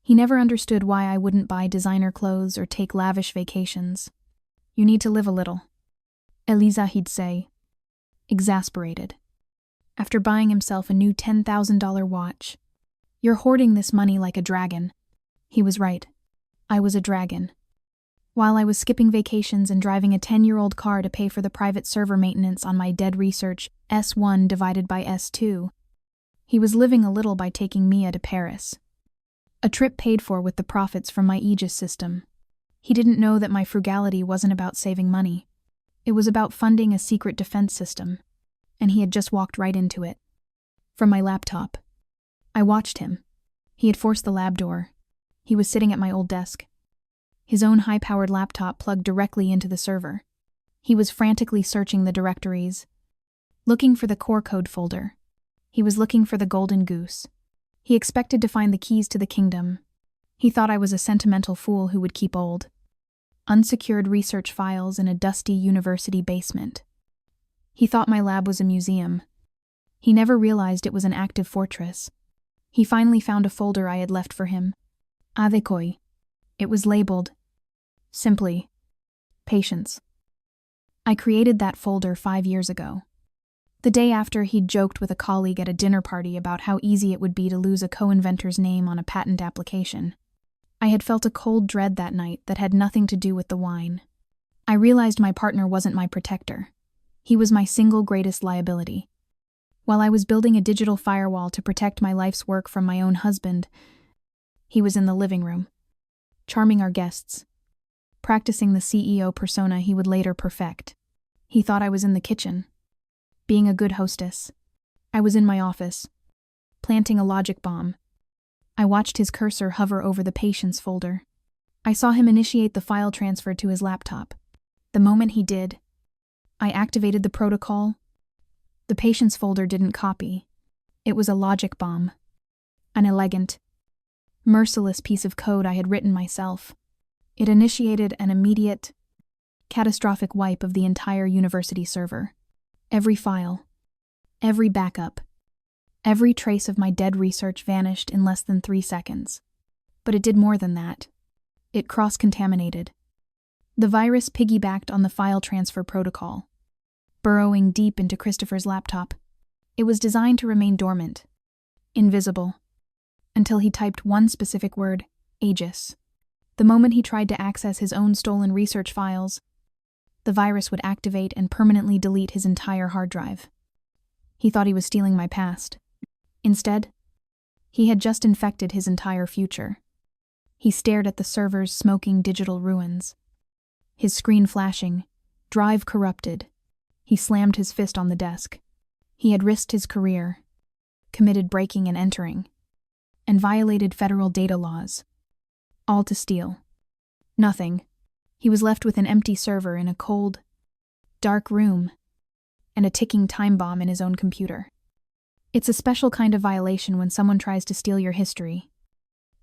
He never understood why I wouldn't buy designer clothes or take lavish vacations. "You need to live a little," Eliza, he'd say, exasperated. After buying himself a new $10,000 watch. "You're hoarding this money like a dragon." He was right. I was a dragon. While I was skipping vacations and driving a 10-year-old car to pay for the private server maintenance on my dead research S1 divided by S2, he was living a little by taking Mia to Paris. A trip paid for with the profits from my Aegis system. He didn't know that my frugality wasn't about saving money. It was about funding a secret defense system, and he had just walked right into it. From my laptop. I watched him. He had forced the lab door. He was sitting at my old desk. His own high-powered laptop plugged directly into the server. He was frantically searching the directories, looking for the core code folder. He was looking for the golden goose. He expected to find the keys to the kingdom. He thought I was a sentimental fool who would keep old, unsecured research files in a dusty university basement. He thought my lab was a museum. He never realized it was an active fortress. He finally found a folder I had left for him. Adekoi. It was labeled, simply, Patience. I created that folder 5 years ago. The day after he'd joked with a colleague at a dinner party about how easy it would be to lose a co-inventor's name on a patent application. I had felt a cold dread that night that had nothing to do with the wine. I realized my partner wasn't my protector. He was my single greatest liability. While I was building a digital firewall to protect my life's work from my own husband, he was in the living room, charming our guests, practicing the CEO persona he would later perfect. He thought I was in the kitchen, being a good hostess. I was in my office, planting a logic bomb. I watched his cursor hover over the Patience folder. I saw him initiate the file transfer to his laptop. The moment he did, I activated the protocol. The Patience folder didn't copy. It was a logic bomb. An elegant, merciless piece of code I had written myself. It initiated an immediate, catastrophic wipe of the entire university server. Every file, every backup, every trace of my dead research vanished in less than 3 seconds. But it did more than that. It cross-contaminated. The virus piggybacked on the file transfer protocol, burrowing deep into Christopher's laptop. It was designed to remain dormant, invisible, until he typed one specific word, Aegis. The moment he tried to access his own stolen research files, the virus would activate and permanently delete his entire hard drive. He thought he was stealing my past. Instead, he had just infected his entire future. He stared at the server's smoking digital ruins. His screen flashing, drive corrupted. He slammed his fist on the desk. He had risked his career, committed breaking and entering, and violated federal data laws. All to steal. Nothing. He was left with an empty server in a cold, dark room, and a ticking time bomb in his own computer. It's a special kind of violation when someone tries to steal your history,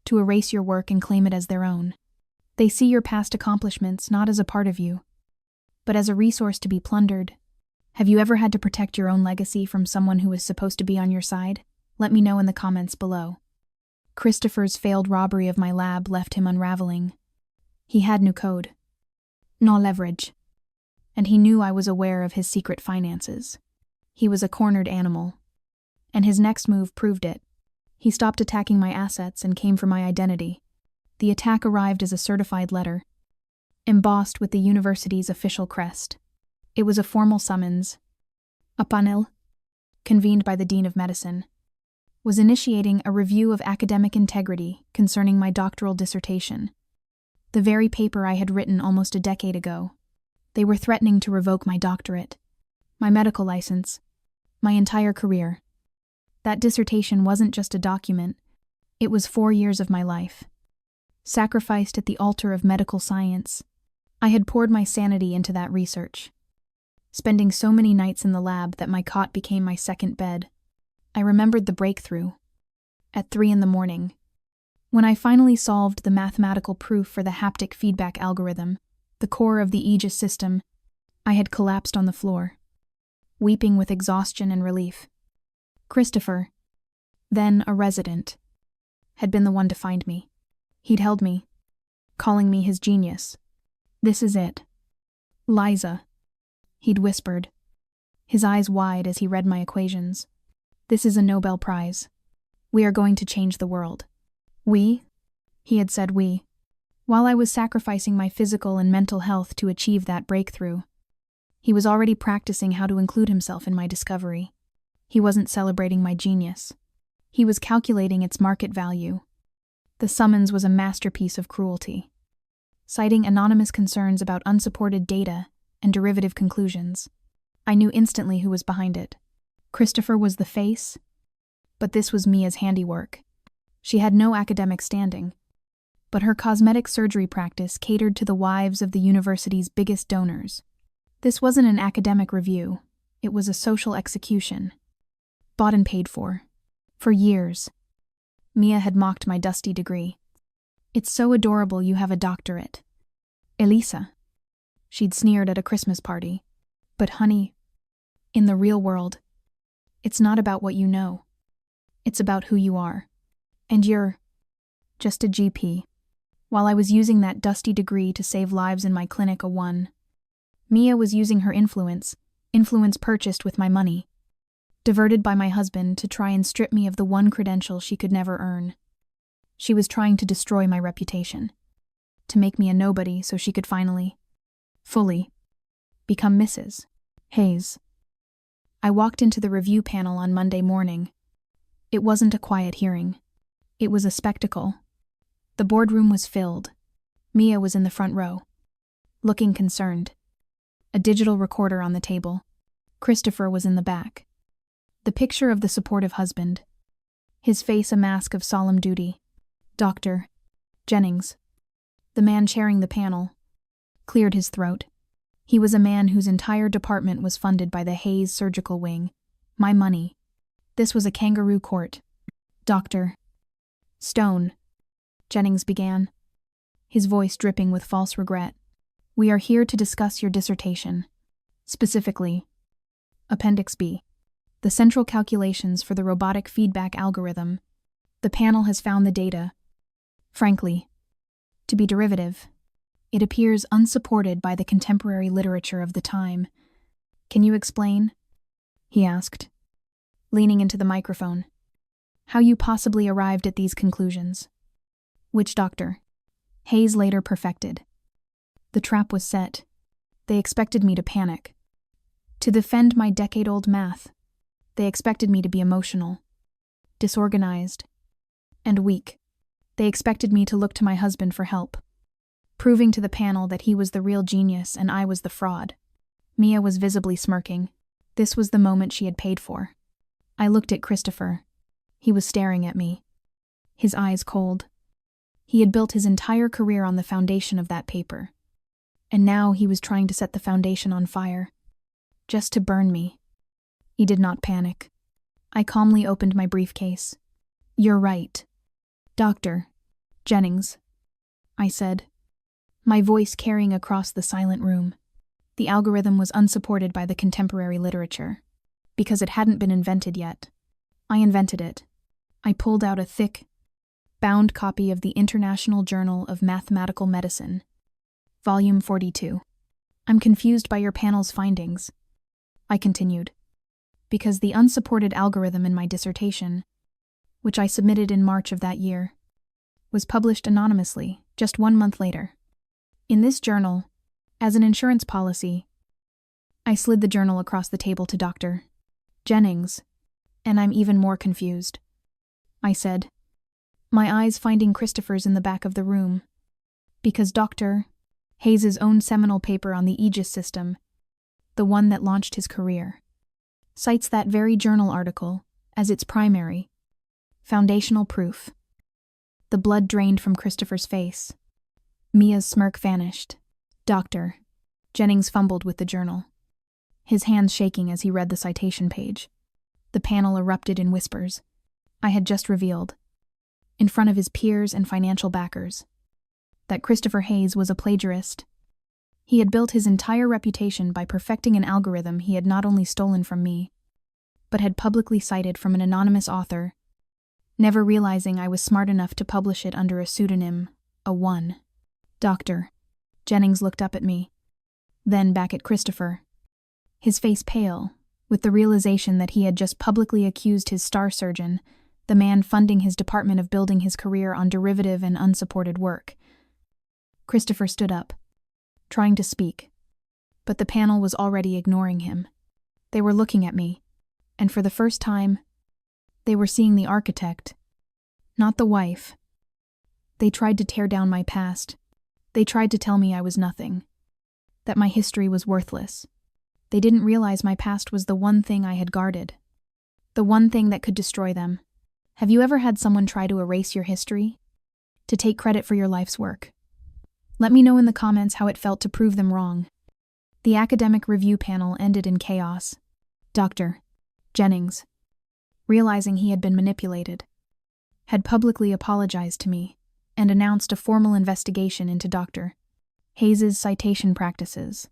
to erase your work and claim it as their own. They see your past accomplishments not as a part of you, but as a resource to be plundered. Have you ever had to protect your own legacy from someone who was supposed to be on your side? Let me know in the comments below. Christopher's failed robbery of my lab left him unraveling. He had no code, no leverage, and he knew I was aware of his secret finances. He was a cornered animal, and his next move proved it. He stopped attacking my assets and came for my identity. The attack arrived as a certified letter, embossed with the university's official crest. It was a formal summons. A panel, convened by the Dean of Medicine, was initiating a review of academic integrity concerning my doctoral dissertation, the very paper I had written almost a decade ago. They were threatening to revoke my doctorate, my medical license, my entire career. That dissertation wasn't just a document, it was 4 years of my life, sacrificed at the altar of medical science. I had poured my sanity into that research, spending so many nights in the lab that my cot became my second bed. I remembered the breakthrough. At 3 a.m, when I finally solved the mathematical proof for the haptic feedback algorithm, the core of the Aegis system, I had collapsed on the floor, weeping with exhaustion and relief. Christopher, then a resident, had been the one to find me. He'd held me, calling me his genius. "This is it. Liza," he'd whispered, his eyes wide as he read my equations. "This is a Nobel Prize. We are going to change the world." "We?" He had said we, while I was sacrificing my physical and mental health to achieve that breakthrough. He was already practicing how to include himself in my discovery. He wasn't celebrating my genius. He was calculating its market value. The summons was a masterpiece of cruelty, citing anonymous concerns about unsupported data and derivative conclusions. I knew instantly who was behind it. Christopher was the face, but this was Mia's handiwork. She had no academic standing, but her cosmetic surgery practice catered to the wives of the university's biggest donors. This wasn't an academic review, it was a social execution. Bought and paid for. For years, Mia had mocked my dusty degree. "It's so adorable you have a doctorate, Elisa," she'd sneered at a Christmas party. "But honey, in the real world, it's not about what you know. It's about who you are. And you're just a GP." While I was using that dusty degree to save lives in my clinic Mia was using her influence purchased with my money, diverted by my husband to try and strip me of the one credential she could never earn. She was trying to destroy my reputation, to make me a nobody so she could finally, fully, become Mrs. Hayes. I walked into the review panel on Monday morning. It wasn't a quiet hearing. It was a spectacle. The boardroom was filled. Mia was in the front row, looking concerned. A digital recorder on the table. Christopher was in the back. The picture of the supportive husband. His face a mask of solemn duty. Dr. Jennings, the man chairing the panel, cleared his throat. He was a man whose entire department was funded by the Hayes Surgical Wing. My money. This was a kangaroo court. "Dr. Stone," Jennings began, his voice dripping with false regret. "We are here to discuss your dissertation. Specifically, Appendix B, the central calculations for the robotic feedback algorithm. The panel has found the data, frankly, to be derivative. It appears unsupported by the contemporary literature of the time. Can you explain?" he asked, leaning into the microphone. "How you possibly arrived at these conclusions?" "Which doctor?" Hayes later perfected. The trap was set. They expected me to panic, to defend my decade-old math. They expected me to be emotional, disorganized, and weak. They expected me to look to my husband for help, proving to the panel that he was the real genius and I was the fraud. Mia was visibly smirking. This was the moment she had paid for. I looked at Christopher. He was staring at me, his eyes cold. He had built his entire career on the foundation of that paper, and now he was trying to set the foundation on fire, just to burn me. He did not panic. I calmly opened my briefcase. "You're right, Dr. Jennings," I said, my voice carrying across the silent room. The algorithm was unsupported by the contemporary literature, because it hadn't been invented yet. I invented it. I pulled out a thick, bound copy of the International Journal of Mathematical Medicine, Volume 42. "I'm confused by your panel's findings," I continued, because the unsupported algorithm in my dissertation, which I submitted in March of that year, was published anonymously just 1 month later. In this journal, as an insurance policy, I slid the journal across the table to Dr. Jennings, and I'm even more confused, I said, my eyes finding Christopher's in the back of the room, because Dr. Hayes' own seminal paper on the Aegis system, the one that launched his career, cites that very journal article as its primary, foundational proof. The blood drained from Christopher's face. Mia's smirk vanished. Doctor. Jennings fumbled with the journal, his hands shaking as he read the citation page. The panel erupted in whispers. I had just revealed, in front of his peers and financial backers, that Christopher Hayes was a plagiarist. He had built his entire reputation by perfecting an algorithm he had not only stolen from me, but had publicly cited from an anonymous author, never realizing I was smart enough to publish it under a pseudonym, a one. Doctor. Jennings looked up at me, then back at Christopher, his face pale, with the realization that he had just publicly accused his star surgeon, the man funding his department, of building his career on derivative and unsupported work. Christopher stood up, trying to speak, but the panel was already ignoring him. They were looking at me, and for the first time, they were seeing the architect, not the wife. They tried to tear down my past. They tried to tell me I was nothing, that my history was worthless. They didn't realize my past was the one thing I had guarded, the one thing that could destroy them. Have you ever had someone try to erase your history? To take credit for your life's work? Let me know in the comments how it felt to prove them wrong. The academic review panel ended in chaos. Dr. Jennings, realizing he had been manipulated, had publicly apologized to me and announced a formal investigation into Dr. Hayes's citation practices.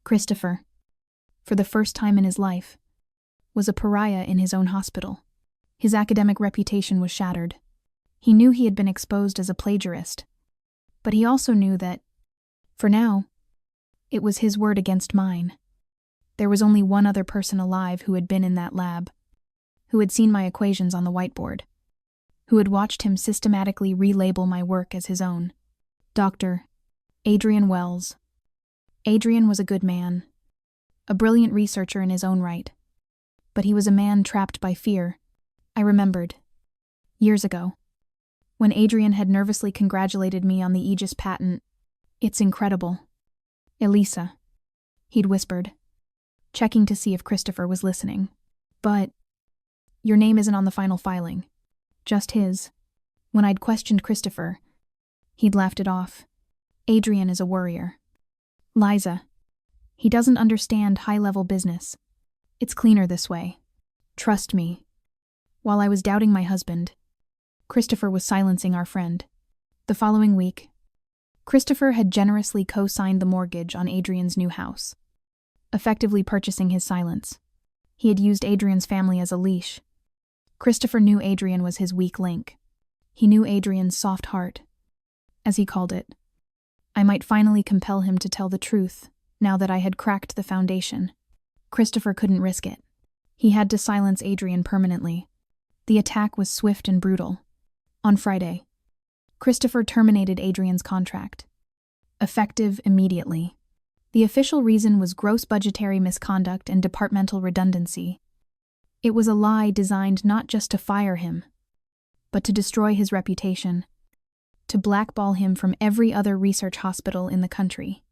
Christopher, for the first time in his life, was a pariah in his own hospital. His academic reputation was shattered. He knew he had been exposed as a plagiarist, but he also knew that, for now, it was his word against mine. There was only one other person alive who had been in that lab, who had seen my equations on the whiteboard, who had watched him systematically relabel my work as his own. Dr. Adrian Wells. Adrian was a good man, a brilliant researcher in his own right, but he was a man trapped by fear. I remembered, years ago, when Adrian had nervously congratulated me on the Aegis patent. It's incredible. Elisa, he'd whispered, checking to see if Christopher was listening. But your name isn't on the final filing, just his. When I'd questioned Christopher, he'd laughed it off. Adrian is a worrier. Liza, he doesn't understand high-level business. It's cleaner this way. Trust me. While I was doubting my husband, Christopher was silencing our friend. The following week, Christopher had generously co-signed the mortgage on Adrian's new house, effectively purchasing his silence. He had used Adrian's family as a leash. Christopher knew Adrian was his weak link. He knew Adrian's soft heart, as he called it. I might finally compel him to tell the truth, now that I had cracked the foundation. Christopher couldn't risk it. He had to silence Adrian permanently. The attack was swift and brutal. On Friday, Christopher terminated Adrian's contract, effective immediately. The official reason was gross budgetary misconduct and departmental redundancy. It was a lie designed not just to fire him, but to destroy his reputation, to blackball him from every other research hospital in the country.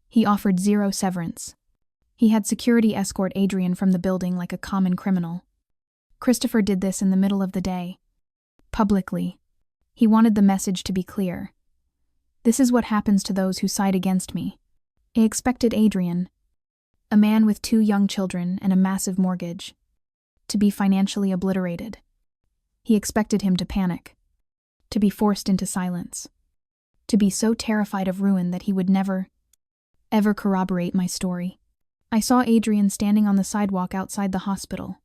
He offered zero severance. He had security escort Adrian from the building like a common criminal. Christopher did this in the middle of the day, publicly. He wanted the message to be clear. This is what happens to those who side against me. I expected Adrian, a man with 2 young children and a massive mortgage, to be financially obliterated. He expected him to panic, to be forced into silence, to be so terrified of ruin that he would never, ever corroborate my story. I saw Adrian standing on the sidewalk outside the hospital,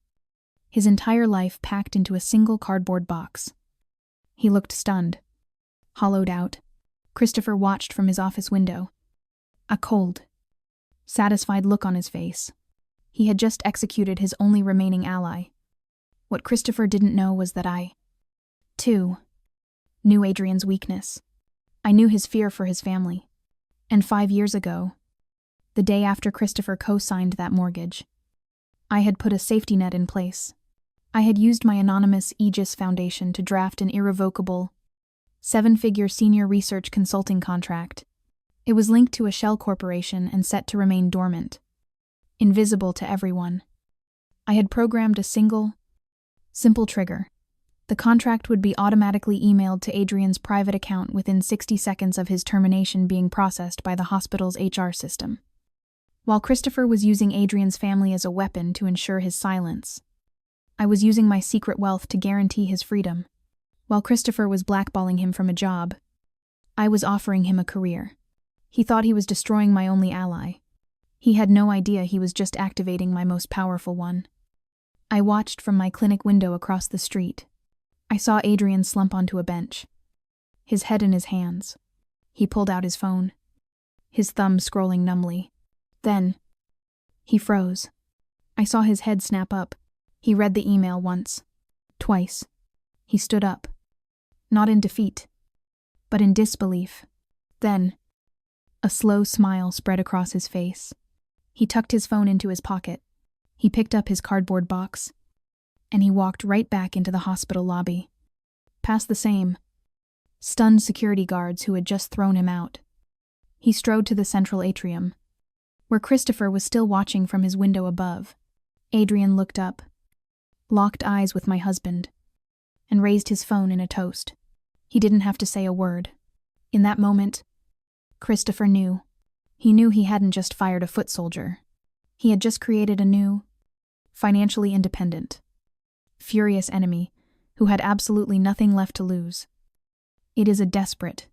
his entire life packed into a single cardboard box. He looked stunned, hollowed out. Christopher watched from his office window, a cold, satisfied look on his face. He had just executed his only remaining ally. What Christopher didn't know was that I, too, knew Adrian's weakness. I knew his fear for his family. And 5 years ago, the day after Christopher co-signed that mortgage, I had put a safety net in place. I had used my anonymous Aegis Foundation to draft an irrevocable, 7-figure senior research consulting contract. It was linked to a shell corporation and set to remain dormant, invisible to everyone. I had programmed a single, simple trigger, The contract would be automatically emailed to Adrian's private account within 60 seconds of his termination being processed by the hospital's HR system. While Christopher was using Adrian's family as a weapon to ensure his silence, I was using my secret wealth to guarantee his freedom. While Christopher was blackballing him from a job, I was offering him a career. He thought he was destroying my only ally. He had no idea he was just activating my most powerful one. I watched from my clinic window across the street. I saw Adrian slump onto a bench, his head in his hands. He pulled out his phone, his thumb scrolling numbly. Then, he froze. I saw his head snap up. He read the email once, twice. He stood up, not in defeat, but in disbelief. Then, a slow smile spread across his face. He tucked his phone into his pocket. He picked up his cardboard box, and he walked right back into the hospital lobby, past the same stunned security guards who had just thrown him out. He strode to the central atrium, where Christopher was still watching from his window above. Adrian looked up, locked eyes with my husband, and raised his phone in a toast. He didn't have to say a word. In that moment, Christopher knew. He knew he hadn't just fired a foot soldier. He had just created a new, financially independent, furious enemy who had absolutely nothing left to lose. It is a desperate,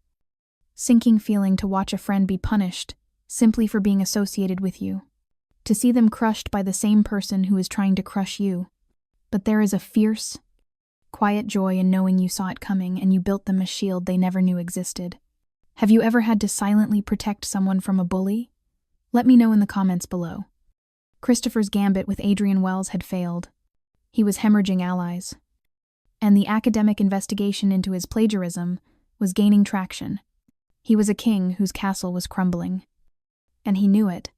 sinking feeling to watch a friend be punished simply for being associated with you, to see them crushed by the same person who is trying to crush you. But there is a fierce, quiet joy in knowing you saw it coming and you built them a shield they never knew existed. Have you ever had to silently protect someone from a bully? Let me know in the comments below. Christopher's gambit with Adrian Wells had failed. He was hemorrhaging allies. And the academic investigation into his plagiarism was gaining traction. He was a king whose castle was crumbling. And he knew it.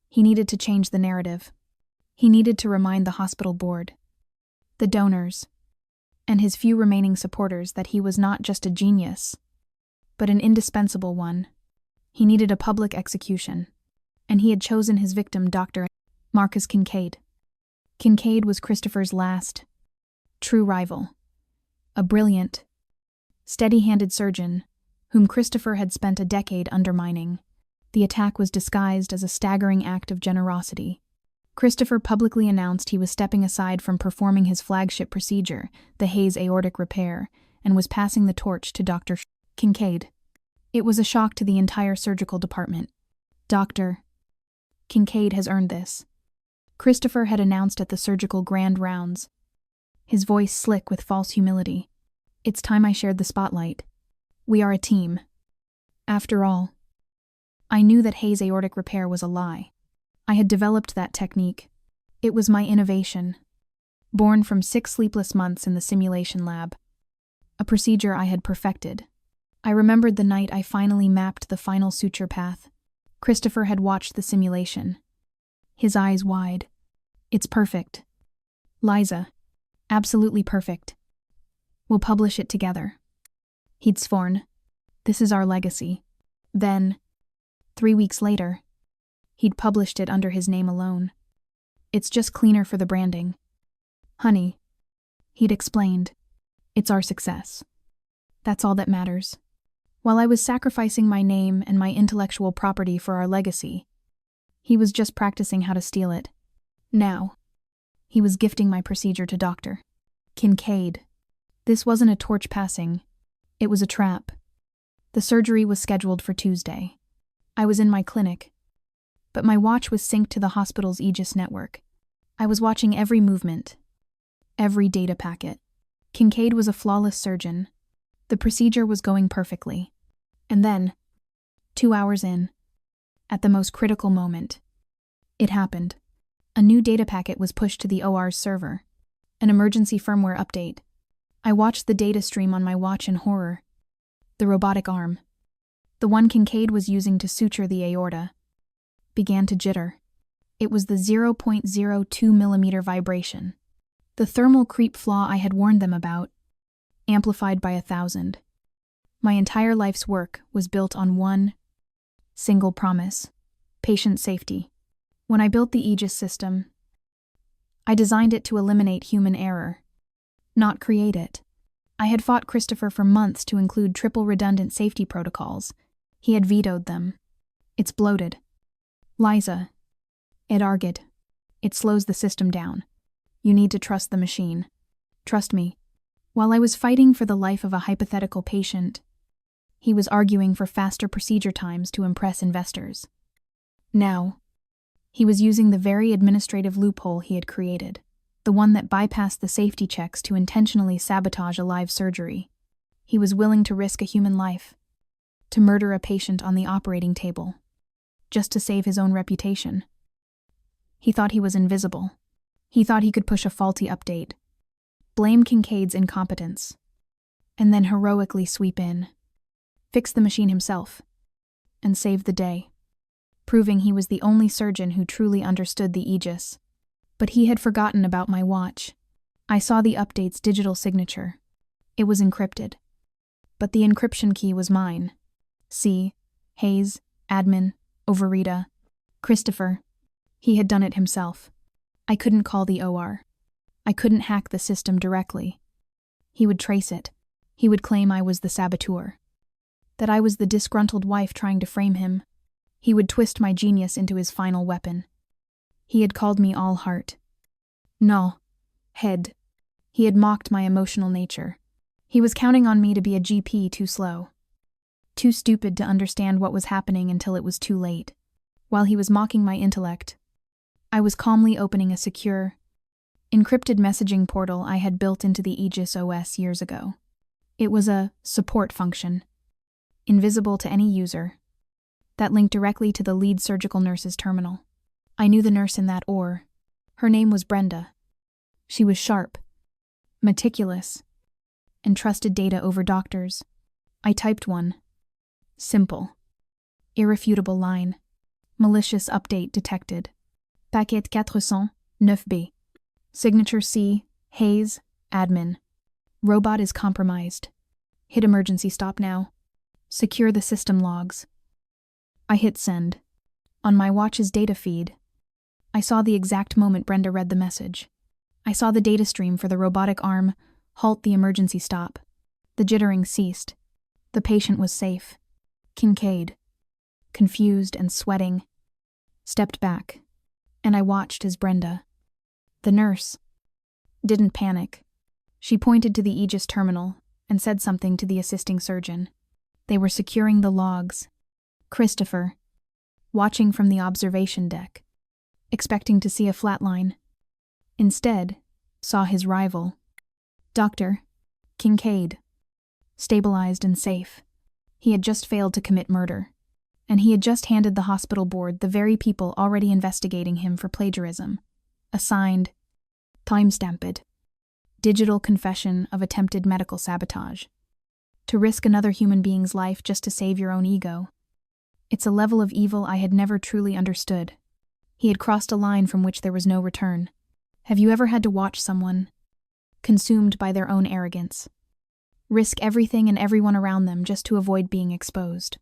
He needed to change the narrative. He needed to remind the hospital board, the donors, and his few remaining supporters that he was not just a genius, but an indispensable one. He needed a public execution, and he had chosen his victim, Dr. Marcus Kincaid. Kincaid was Christopher's last, true rival, a brilliant, steady-handed surgeon whom Christopher had spent a decade undermining. The attack was disguised as a staggering act of generosity. Christopher publicly announced he was stepping aside from performing his flagship procedure, the Hayes aortic repair, and was passing the torch to Dr. Kincaid. It was a shock to the entire surgical department. Dr. Kincaid has earned this, Christopher had announced at the surgical grand rounds, his voice slick with false humility. It's time I shared the spotlight. We are a team. After all, I knew that Hayes aortic repair was a lie. I had developed that technique. It was my innovation, born from 6 sleepless months in the simulation lab, a procedure I had perfected. I remembered the night I finally mapped the final suture path. Christopher had watched the simulation, his eyes wide. It's perfect. Liza, absolutely perfect. We'll publish it together. He'd sworn. This is our legacy. Then, 3 weeks later, he'd published it under his name alone. It's just cleaner for the branding. Honey, he'd explained, it's our success. That's all that matters. While I was sacrificing my name and my intellectual property for our legacy, he was just practicing how to steal it. Now, he was gifting my procedure to Dr. Kincaid. This wasn't a torch passing. It was a trap. The surgery was scheduled for Tuesday. I was in my clinic, but my watch was synced to the hospital's Aegis network. I was watching every movement, every data packet. Kincaid was a flawless surgeon. The procedure was going perfectly. And then, 2 hours in, at the most critical moment, it happened. A new data packet was pushed to the OR's server, an emergency firmware update. I watched the data stream on my watch in horror. The robotic arm, the one Kincaid was using to suture the aorta, began to jitter. It was the 0.02 millimeter vibration, the thermal creep flaw I had warned them about, amplified by 1,000. My entire life's work was built on one single promise: patient safety. When I built the Aegis system, I designed it to eliminate human error, not create it. I had fought Christopher for months to include triple redundant safety protocols. He had vetoed them. It's bloated. Liza. It argued. It slows the system down. You need to trust the machine. Trust me. While I was fighting for the life of a hypothetical patient, he was arguing for faster procedure times to impress investors. Now, he was using the very administrative loophole he had created, the one that bypassed the safety checks to intentionally sabotage a live surgery. He was willing to risk a human life, to murder a patient on the operating table, just to save his own reputation. He thought he was invisible. He thought he could push a faulty update, blame Kincaid's incompetence, and then heroically sweep in, fix the machine himself, and save the day, proving he was the only surgeon who truly understood the Aegis. But he had forgotten about my watch. I saw the update's digital signature. It was encrypted. But the encryption key was mine. C. Hayes, admin, Overita, Christopher. He had done it himself. I couldn't call the OR. I couldn't hack the system directly. He would trace it. He would claim I was the saboteur, that I was the disgruntled wife trying to frame him. He would twist my genius into his final weapon. He had called me all heart. No. Head. He had mocked my emotional nature. He was counting on me to be a GP too slow, too stupid to understand what was happening until it was too late. While he was mocking my intellect, I was calmly opening a secure, encrypted messaging portal I had built into the Aegis OS years ago. It was a support function, invisible to any user, that linked directly to the lead surgical nurse's terminal. I knew the nurse in that OR. Her name was Brenda. She was sharp, meticulous, and trusted data over doctors. I typed one. Simple. Irrefutable line. Malicious update detected. Paquet 409B. Signature C. Hayes, admin. Robot is compromised. Hit emergency stop now. Secure the system logs. I hit send. On my watch's data feed, I saw the exact moment Brenda read the message. I saw the data stream for the robotic arm halt the emergency stop. The jittering ceased. The patient was safe. Kincaid, confused and sweating, stepped back, and I watched as Brenda, the nurse, didn't panic. She pointed to the Aegis terminal and said something to the assisting surgeon. They were securing the logs. Christopher, watching from the observation deck, expecting to see a flatline, instead saw his rival, Dr. Kincaid, stabilized and safe. He had just failed to commit murder, and he had just handed the hospital board the very people already investigating him for plagiarism a signed, time-stamped, digital confession of attempted medical sabotage. To risk another human being's life just to save your own ego. It's a level of evil I had never truly understood. He had crossed a line from which there was no return. Have you ever had to watch someone, consumed by their own arrogance, risk everything and everyone around them just to avoid being exposed?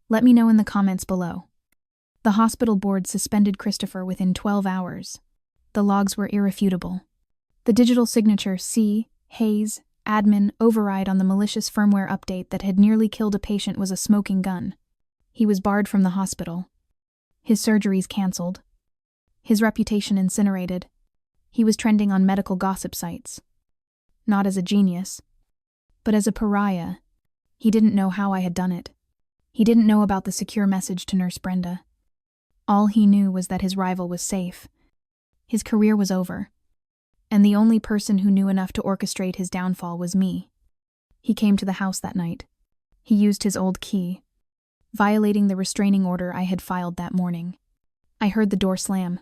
Let me know in the comments below. The hospital board suspended Christopher within 12 hours. The logs were irrefutable. The digital signature C. Hayes, admin, override on the malicious firmware update that had nearly killed a patient was a smoking gun. He was barred from the hospital. His surgeries canceled. His reputation incinerated. He was trending on medical gossip sites. Not as a genius, but as a pariah. He didn't know how I had done it. He didn't know about the secure message to Nurse Brenda. All he knew was that his rival was safe. His career was over. And the only person who knew enough to orchestrate his downfall was me. He came to the house that night. He used his old key, violating the restraining order I had filed that morning. I heard the door slam,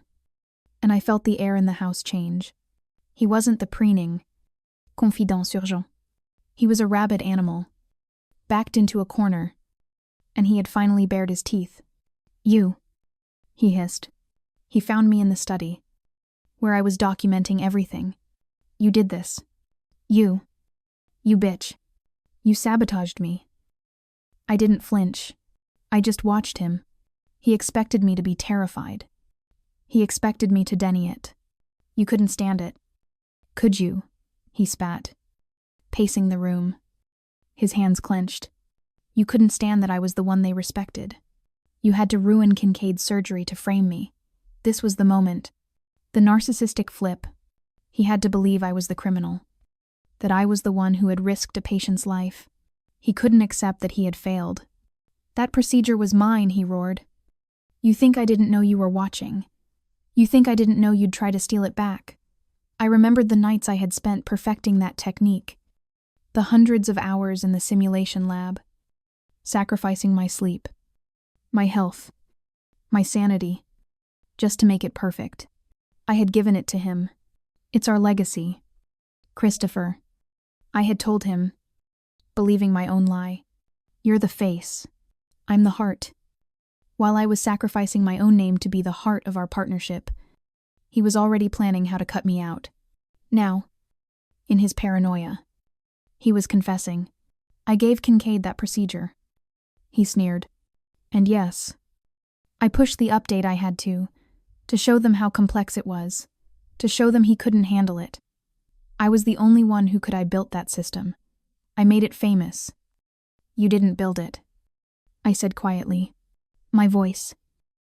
and I felt the air in the house change. He wasn't the preening, confident surgeon. He was a rabid animal, backed into a corner, and he had finally bared his teeth. You, he hissed. He found me in the study, where I was documenting everything. You did this. You bitch. You sabotaged me. I didn't flinch. I just watched him. He expected me to be terrified. He expected me to deny it. You couldn't stand it. Could you? He spat. pacing the room. His hands clenched. You couldn't stand that I was the one they respected. You had to ruin Kincaid's surgery to frame me. This was the moment. The narcissistic flip. He had to believe I was the criminal. That I was the one who had risked a patient's life. He couldn't accept that he had failed. That procedure was mine, he roared. You think I didn't know you were watching. You think I didn't know you'd try to steal it back. I remembered the nights I had spent perfecting that technique. The hundreds of hours in the simulation lab. Sacrificing my sleep. My health. My sanity. Just to make it perfect. I had given it to him. It's our legacy. Christopher. I had told him, believing my own lie. You're the face. I'm the heart. While I was sacrificing my own name to be the heart of our partnership, he was already planning how to cut me out. Now, in his paranoia, he was confessing. I gave Kincaid that procedure. He sneered. And yes, I pushed the update I had to show them how complex it was, to show them he couldn't handle it. I was the only one who could. I built that system. I made it famous. You didn't build it, I said quietly. My voice,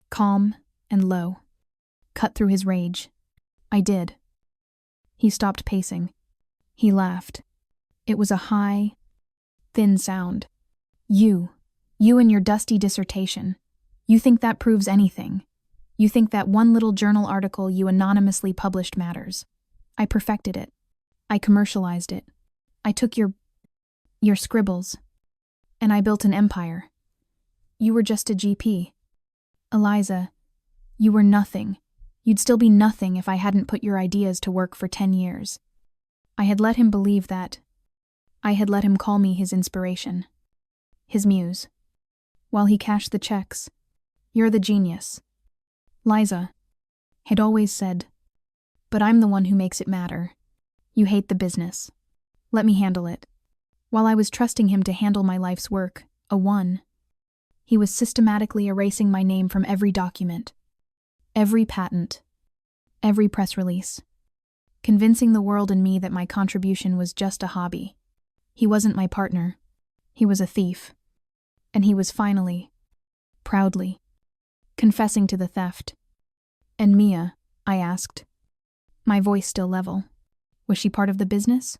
calm and low, cut through his rage. I did. He stopped pacing. He laughed. It was a high, thin sound. You and your dusty dissertation. You think that proves anything. You think that one little journal article you anonymously published matters. I perfected it. I commercialized it. I took your scribbles, and I built an empire. You were just a GP. Eliza, you were nothing. You'd still be nothing if I hadn't put your ideas to work for 10 years. I had let him believe that. I had let him call me his inspiration. His muse. While he cashed the checks. You're the genius. Liza had always said, but I'm the one who makes it matter. You hate the business. Let me handle it. While I was trusting him to handle my life's work, he was systematically erasing my name from every document, every patent, every press release, convincing the world and me that my contribution was just a hobby. He wasn't my partner. He was a thief. And he was finally, proudly, confessing to the theft. And Mia, I asked, my voice still level. Was she part of the business?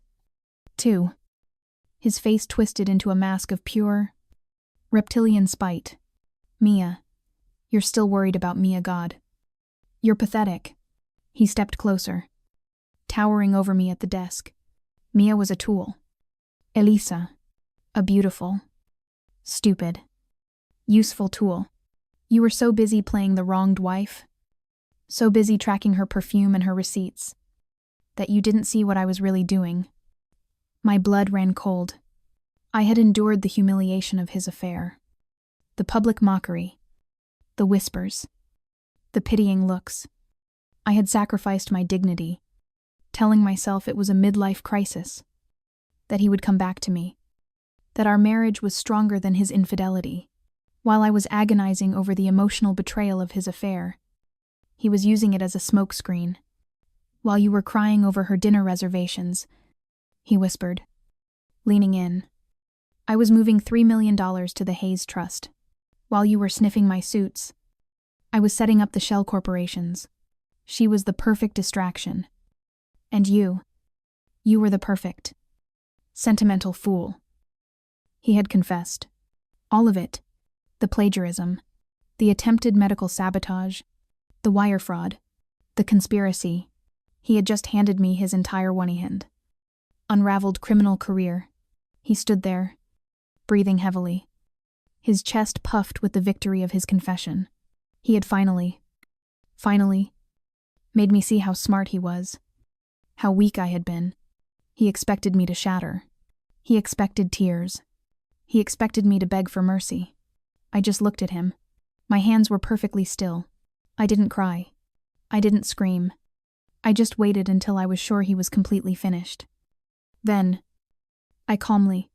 Too. His face twisted into a mask of pure, reptilian spite. Mia, you're still worried about Mia God. You're pathetic. He stepped closer, towering over me at the desk. Mia was a tool. Elisa, a beautiful, stupid, useful tool. You were so busy playing the wronged wife, so busy tracking her perfume and her receipts, that you didn't see what I was really doing. My blood ran cold. I had endured the humiliation of his affair, the public mockery, the whispers, the pitying looks. I had sacrificed my dignity, telling myself it was a midlife crisis, that he would come back to me, that our marriage was stronger than his infidelity. While I was agonizing over the emotional betrayal of his affair, he was using it as a smokescreen. While you were crying over her dinner reservations, he whispered, leaning in, I was moving $3 million to the Hayes Trust. While you were sniffing my suits, I was setting up the shell corporations. She was the perfect distraction. And you were the perfect, sentimental fool. He had confessed. All of it. The plagiarism, the attempted medical sabotage, the wire fraud, the conspiracy. He had just handed me his entire unraveled criminal career. He stood there, breathing heavily, his chest puffed with the victory of his confession. He had finally, made me see how smart he was, how weak I had been. He expected me to shatter. He expected tears. He expected me to beg for mercy. I just looked at him. My hands were perfectly still. I didn't cry. I didn't scream. I just waited until I was sure he was completely finished. Then, I calmly,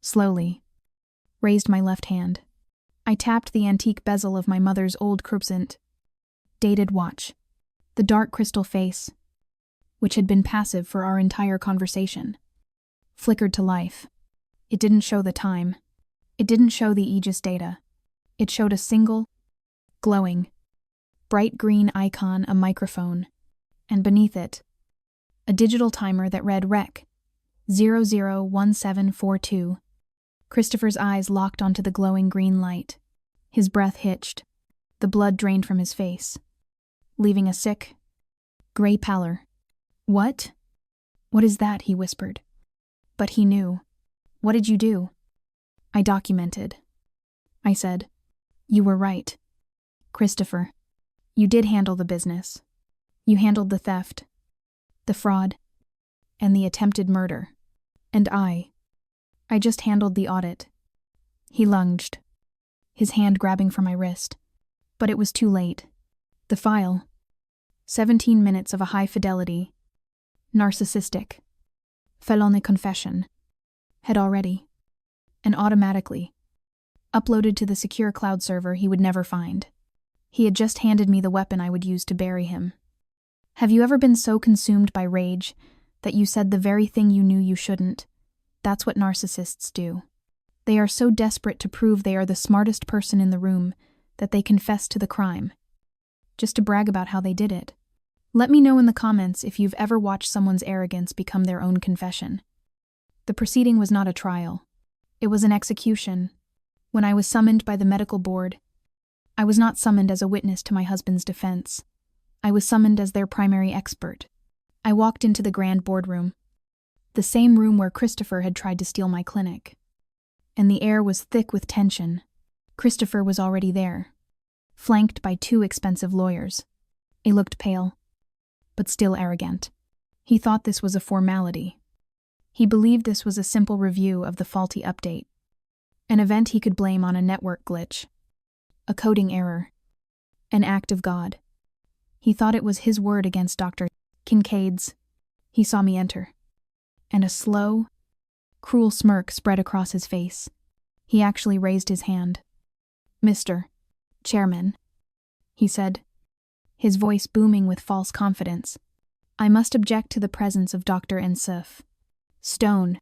slowly, raised my left hand. I tapped the antique bezel of my mother's old crescent, dated watch, the dark crystal face, which had been passive for our entire conversation. flickered to life. It didn't show the time. It didn't show the Aegis data. It showed a single, glowing, bright green icon, a microphone, and beneath it, a digital timer that read Rec. 001742. Christopher's eyes locked onto the glowing green light. His breath hitched. The blood drained from his face, leaving a sick, gray pallor. What? What is that? He whispered. But he knew. What did you do? I documented. I said. You were right. Christopher, you did handle the business. You handled the theft, the fraud, and the attempted murder. And I just handled the audit. He lunged, his hand grabbing for my wrist. But it was too late. The file, 17 minutes of a high-fidelity, narcissistic, felony confession, had already, and automatically, uploaded to the secure cloud server he would never find. He had just handed me the weapon I would use to bury him. Have you ever been so consumed by rage that you said the very thing you knew you shouldn't? That's what narcissists do. They are so desperate to prove they are the smartest person in the room that they confess to the crime, just to brag about how they did it. Let me know in the comments if you've ever watched someone's arrogance become their own confession. The proceeding was not a trial. It was an execution. When I was summoned by the medical board, I was not summoned as a witness to my husband's defense. I was summoned as their primary expert. I walked into the grand boardroom, the same room where Christopher had tried to steal my clinic. And the air was thick with tension. Christopher was already there, flanked by 2 expensive lawyers. He looked pale, but still arrogant. He thought this was a formality. He believed this was a simple review of the faulty update, an event he could blame on a network glitch, a coding error, an act of God. He thought it was his word against Dr. Kincaid's. He saw me enter, and a slow, cruel smirk spread across his face. He actually raised his hand. Mr. Chairman, he said, his voice booming with false confidence. I must object to the presence of Dr. Ensif Stone.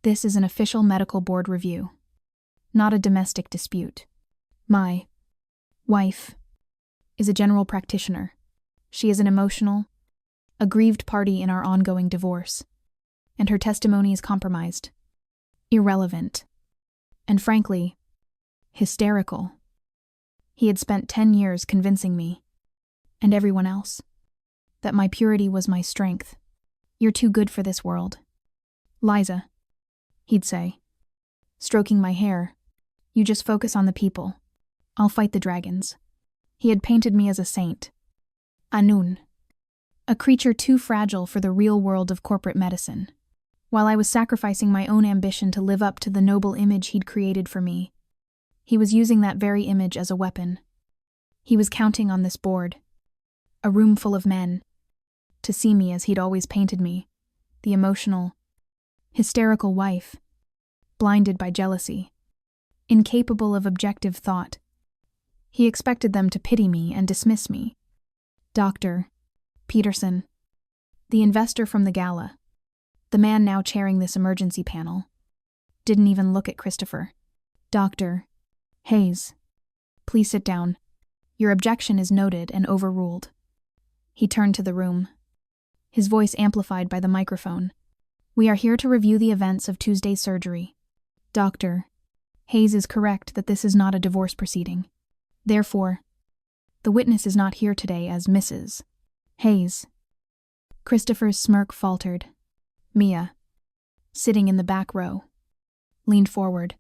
This is an official medical board review, not a domestic dispute. My wife is a general practitioner. She is an emotional, aggrieved party in our ongoing divorce, and her testimony is compromised, irrelevant, and frankly, hysterical. He had spent 10 years convincing me, and everyone else, that my purity was my strength. You're too good for this world. Liza, he'd say, stroking my hair, you just focus on the people. I'll fight the dragons. He had painted me as a saint. Anun, a creature too fragile for the real world of corporate medicine. While I was sacrificing my own ambition to live up to the noble image he'd created for me, he was using that very image as a weapon. He was counting on this board, a room full of men, to see me as he'd always painted me, the emotional, hysterical wife, blinded by jealousy, incapable of objective thought. He expected them to pity me and dismiss me. Dr. Peterson, the investor from the Gala, the man now chairing this emergency panel, didn't even look at Christopher. Dr. Hayes, please sit down. Your objection is noted and overruled. He turned to the room, his voice amplified by the microphone. We are here to review the events of Tuesday's surgery. Dr. Hayes is correct that this is not a divorce proceeding. Therefore, the witness is not here today as Mrs. Hayes. Christopher's smirk faltered. Mia, sitting in the back row, leaned forward,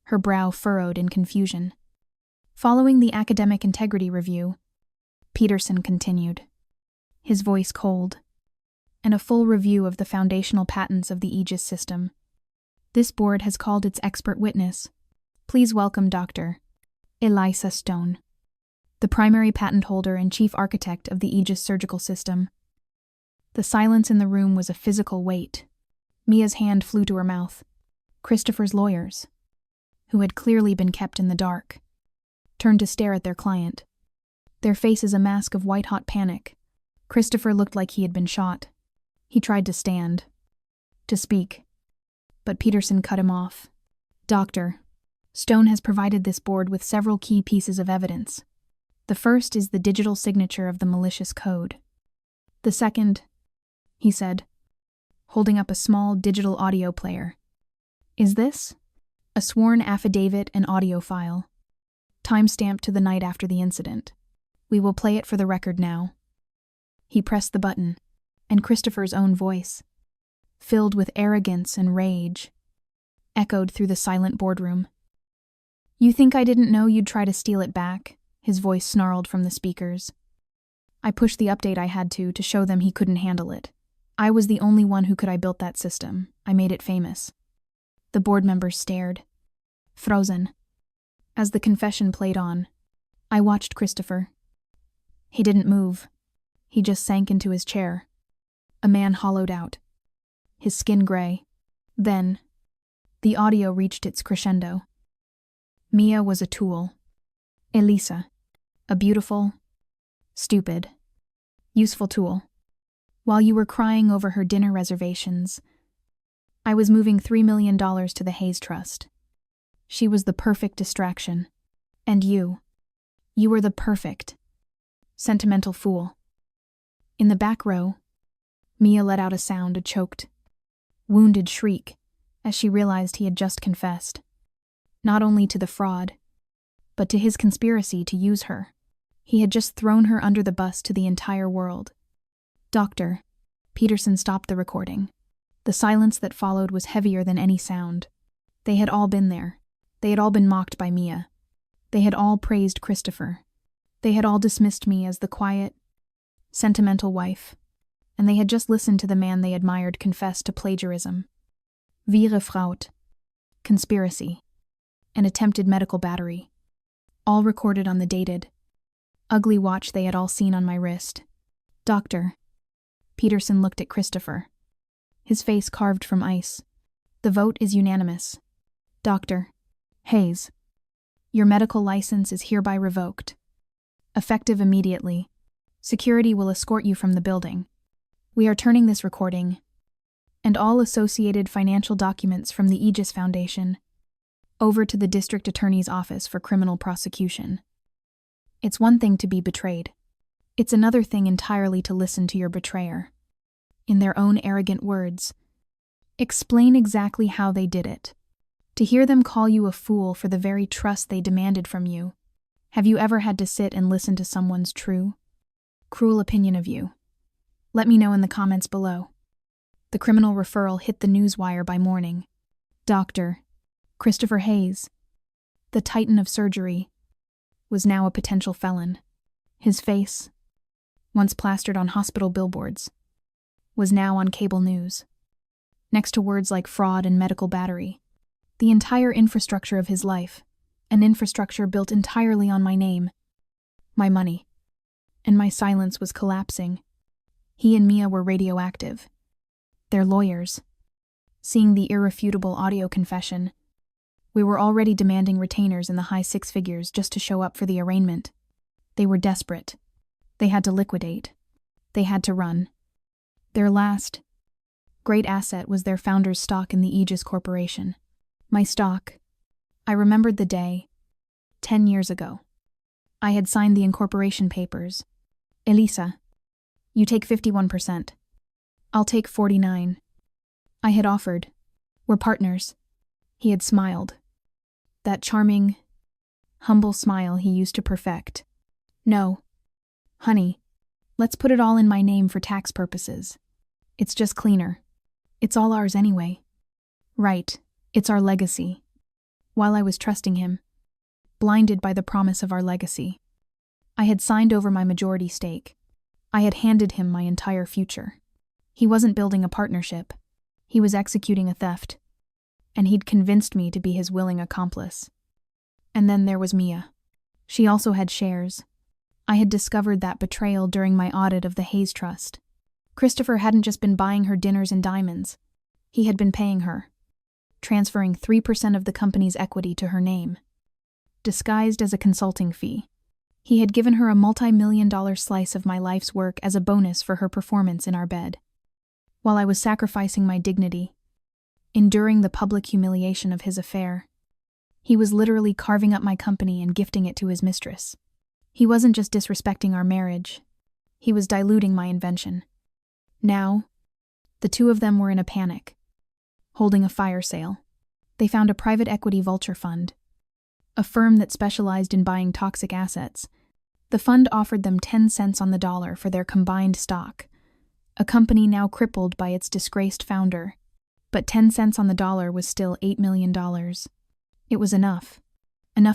her brow furrowed in confusion. Following the academic integrity review, Peterson continued, his voice cold, and a full review of the foundational patents of the Aegis system. This board has called its expert witness. Please welcome Dr. Eliza Stone, the primary patent holder and chief architect of the Aegis surgical system. The silence in the room was a physical weight. Mia's hand flew to her mouth. Christopher's lawyers, who had clearly been kept in the dark, turned to stare at their client, their faces a mask of white-hot panic. Christopher looked like he had been shot. He tried to stand, to speak, but Peterson cut him off. Doctor, Stone has provided this board with several key pieces of evidence. The first is the digital signature of the malicious code. The second, he said, holding up a small digital audio player. Is this? A sworn affidavit and audio file. Time-stamped to the night after the incident. We will play it for the record now. He pressed the button, and Christopher's own voice, filled with arrogance and rage, echoed through the silent boardroom. You think I didn't know you'd try to steal it back? His voice snarled from the speakers. I pushed the update I had to show them he couldn't handle it. I was the only one who could. I built that system. I made it famous. The board members stared, frozen. As the confession played on, I watched Christopher. He didn't move. He just sank into his chair. A man hollowed out, his skin gray. Then, the audio reached its crescendo. Mia was a tool. Elisa, a beautiful, stupid, useful tool. While you were crying over her dinner reservations, I was moving $3 million to the Hayes Trust. She was the perfect distraction. And you were the perfect, sentimental fool. In the back row, Mia let out a sound, a choked, wounded shriek, as she realized he had just confessed. Not only to the fraud, but to his conspiracy to use her. He had just thrown her under the bus to the entire world. Doctor, Peterson stopped the recording. The silence that followed was heavier than any sound. They had all been there. They had all been mocked by Mia. They had all praised Christopher. They had all dismissed me as the quiet, sentimental wife. And they had just listened to the man they admired confess to plagiarism. Wahre Fraud, conspiracy, and attempted medical battery. All recorded on the dated, ugly watch they had all seen on my wrist. Doctor. Peterson looked at Christopher, his face carved from ice. The vote is unanimous. Dr. Hayes, your medical license is hereby revoked. Effective immediately. Security will escort you from the building. We are turning this recording and all associated financial documents from the Aegis Foundation over to the District Attorney's Office for criminal prosecution. It's one thing to be betrayed. It's another thing entirely to listen to your betrayer. In their own arrogant words, explain exactly how they did it. To hear them call you a fool for the very trust they demanded from you. Have you ever had to sit and listen to someone's true, cruel opinion of you? Let me know in the comments below. The criminal referral hit the newswire by morning. Dr. Christopher Hayes, the titan of surgery, was now a potential felon. His face, once plastered on hospital billboards, was now on cable news. Next to words like fraud and medical battery, the entire infrastructure of his life, an infrastructure built entirely on my name, my money, and my silence was collapsing. He and Mia were radioactive. Their lawyers, seeing the irrefutable audio confession, we were already demanding retainers in the high six figures just to show up for the arraignment. They were desperate. They had to liquidate. They had to run. Their last great asset was their founder's stock in the Aegis Corporation. My stock. I remembered the day, 10 years ago. I had signed the incorporation papers. Elisa, you take 51%. I'll take 49%. I had offered. We're partners. He had smiled. That charming, humble smile he used to perfect. No. Honey, let's put it all in my name for tax purposes. It's just cleaner. It's all ours anyway. Right, it's our legacy. While I was trusting him, blinded by the promise of our legacy, I had signed over my majority stake. I had handed him my entire future. He wasn't building a partnership. He was executing a theft. And he'd convinced me to be his willing accomplice. And then there was Mia. She also had shares. I had discovered that betrayal during my audit of the Hayes Trust. Christopher hadn't just been buying her dinners and diamonds. He had been paying her, transferring 3% of the company's equity to her name. Disguised as a consulting fee, he had given her a multi-million-dollar slice of my life's work as a bonus for her performance in our bed. While I was sacrificing my dignity, enduring the public humiliation of his affair. He was literally carving up my company and gifting it to his mistress. He wasn't just disrespecting our marriage, he was diluting my invention. Now, the two of them were in a panic, holding a fire sale. They found a private equity vulture fund, a firm that specialized in buying toxic assets. The fund offered them 10 cents on the dollar for their combined stock, a company now crippled by its disgraced founder. But 10 cents on the dollar was still $8 million. It was enough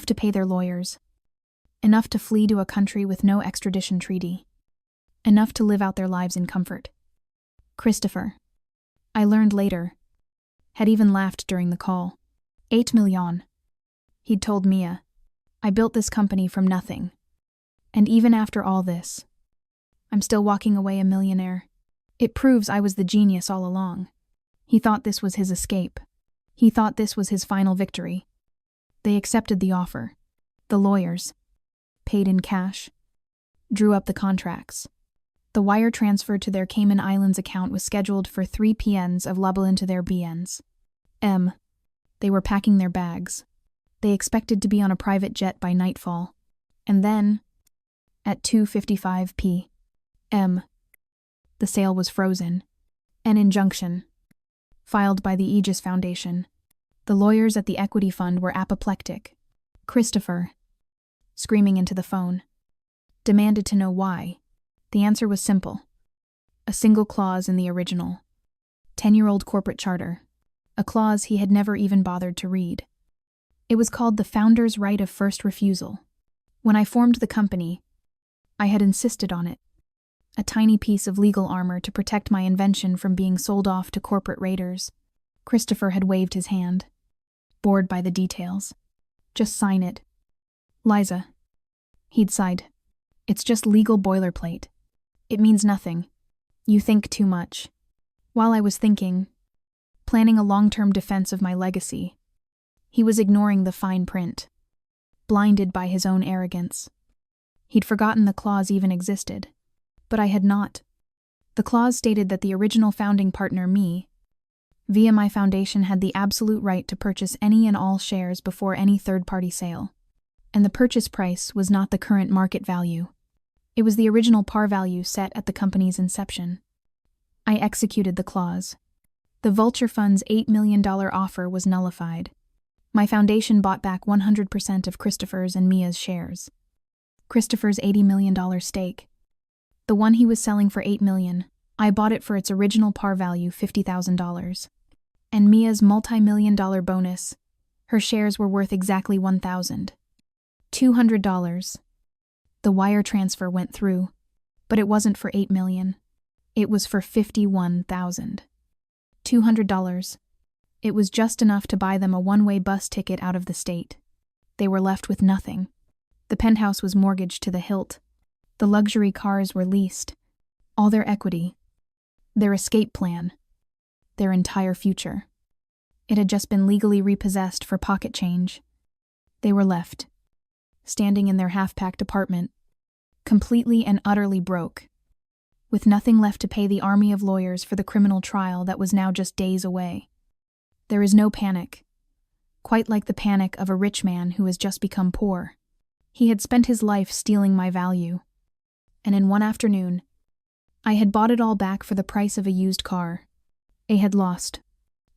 to pay their lawyers, enough to flee to a country with no extradition treaty, enough to live out their lives in comfort. Christopher, I learned later, had even laughed during the call. 8 million. He'd told Mia, I built this company from nothing. And even after all this, I'm still walking away a millionaire. It proves I was the genius all along. He thought this was his escape. He thought this was his final victory. They accepted the offer. The lawyers, paid in cash, drew up the contracts. The wire transfer to their Cayman Islands account was scheduled for 3 PNs of Lubble into their BNs. They were packing their bags. They expected to be on a private jet by nightfall. And then, at 2:55 p.m., the sale was frozen. An injunction, filed by the Aegis Foundation. The lawyers at the equity fund were apoplectic. Christopher, screaming into the phone, demanded to know why. The answer was simple. A single clause in the original 10-year-old corporate charter, a clause he had never even bothered to read. It was called the founder's right of first refusal. When I formed the company, I had insisted on it. A tiny piece of legal armor to protect my invention from being sold off to corporate raiders. Christopher had waved his hand, bored by the details. Just sign it. Liza. He'd sighed. It's just legal boilerplate. It means nothing. You think too much. While I was thinking, planning a long-term defense of my legacy, he was ignoring the fine print, blinded by his own arrogance. He'd forgotten the clause even existed. But I had not. The clause stated that the original founding partner, me, via my foundation, had the absolute right to purchase any and all shares before any third-party sale. And the purchase price was not the current market value. It was the original par value set at the company's inception. I executed the clause. The Vulture Fund's $8 million offer was nullified. My foundation bought back 100% of Christopher's and Mia's shares. Christopher's $80 million stake, the one he was selling for $8 million, I bought it for its original par value, $50,000. And Mia's multi-million-dollar bonus, her shares were worth exactly $1,200. The wire transfer went through, but it wasn't for $8 million. It was for $51,200. It was just enough to buy them a one-way bus ticket out of the state. They were left with nothing. The penthouse was mortgaged to the hilt. The luxury cars were leased. All their equity, their escape plan, their entire future. It had just been legally repossessed for pocket change. They were left, standing in their half-packed apartment, completely and utterly broke, with nothing left to pay the army of lawyers for the criminal trial that was now just days away. There is no panic, quite like the panic of a rich man who has just become poor. He had spent his life stealing my value, and in one afternoon, I had bought it all back for the price of a used car. A had lost,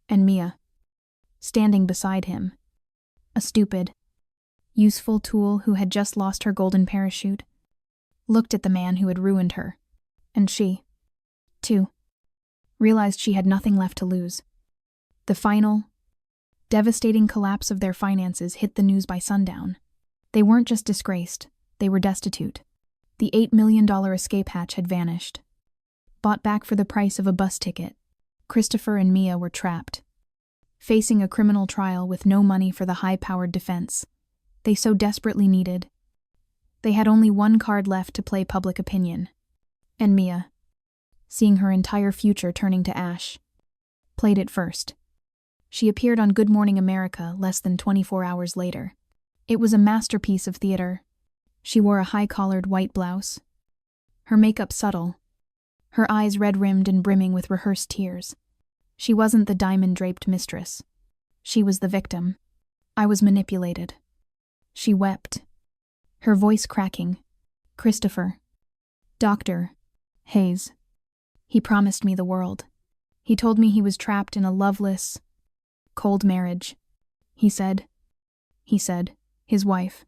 and Mia, standing beside him, a stupid, useful tool who had just lost her golden parachute, looked at the man who had ruined her, and she, too, realized she had nothing left to lose. The final, devastating collapse of their finances hit the news by sundown. They weren't just disgraced, they were destitute. The $8 million escape hatch had vanished. Bought back for the price of a bus ticket, Christopher and Mia were trapped, facing a criminal trial with no money for the high-powered defense they so desperately needed. They had only one card left to play public opinion. And Mia, seeing her entire future turning to ash, played it first. She appeared on Good Morning America less than 24 hours later. It was a masterpiece of theater. She wore a high-collared white blouse, her makeup subtle, her eyes red-rimmed and brimming with rehearsed tears. She wasn't the diamond-draped mistress. She was the victim. I was manipulated. She wept, her voice cracking. Christopher. Dr. Hayes. He promised me the world. He told me he was trapped in a loveless, cold marriage. He said, his wife,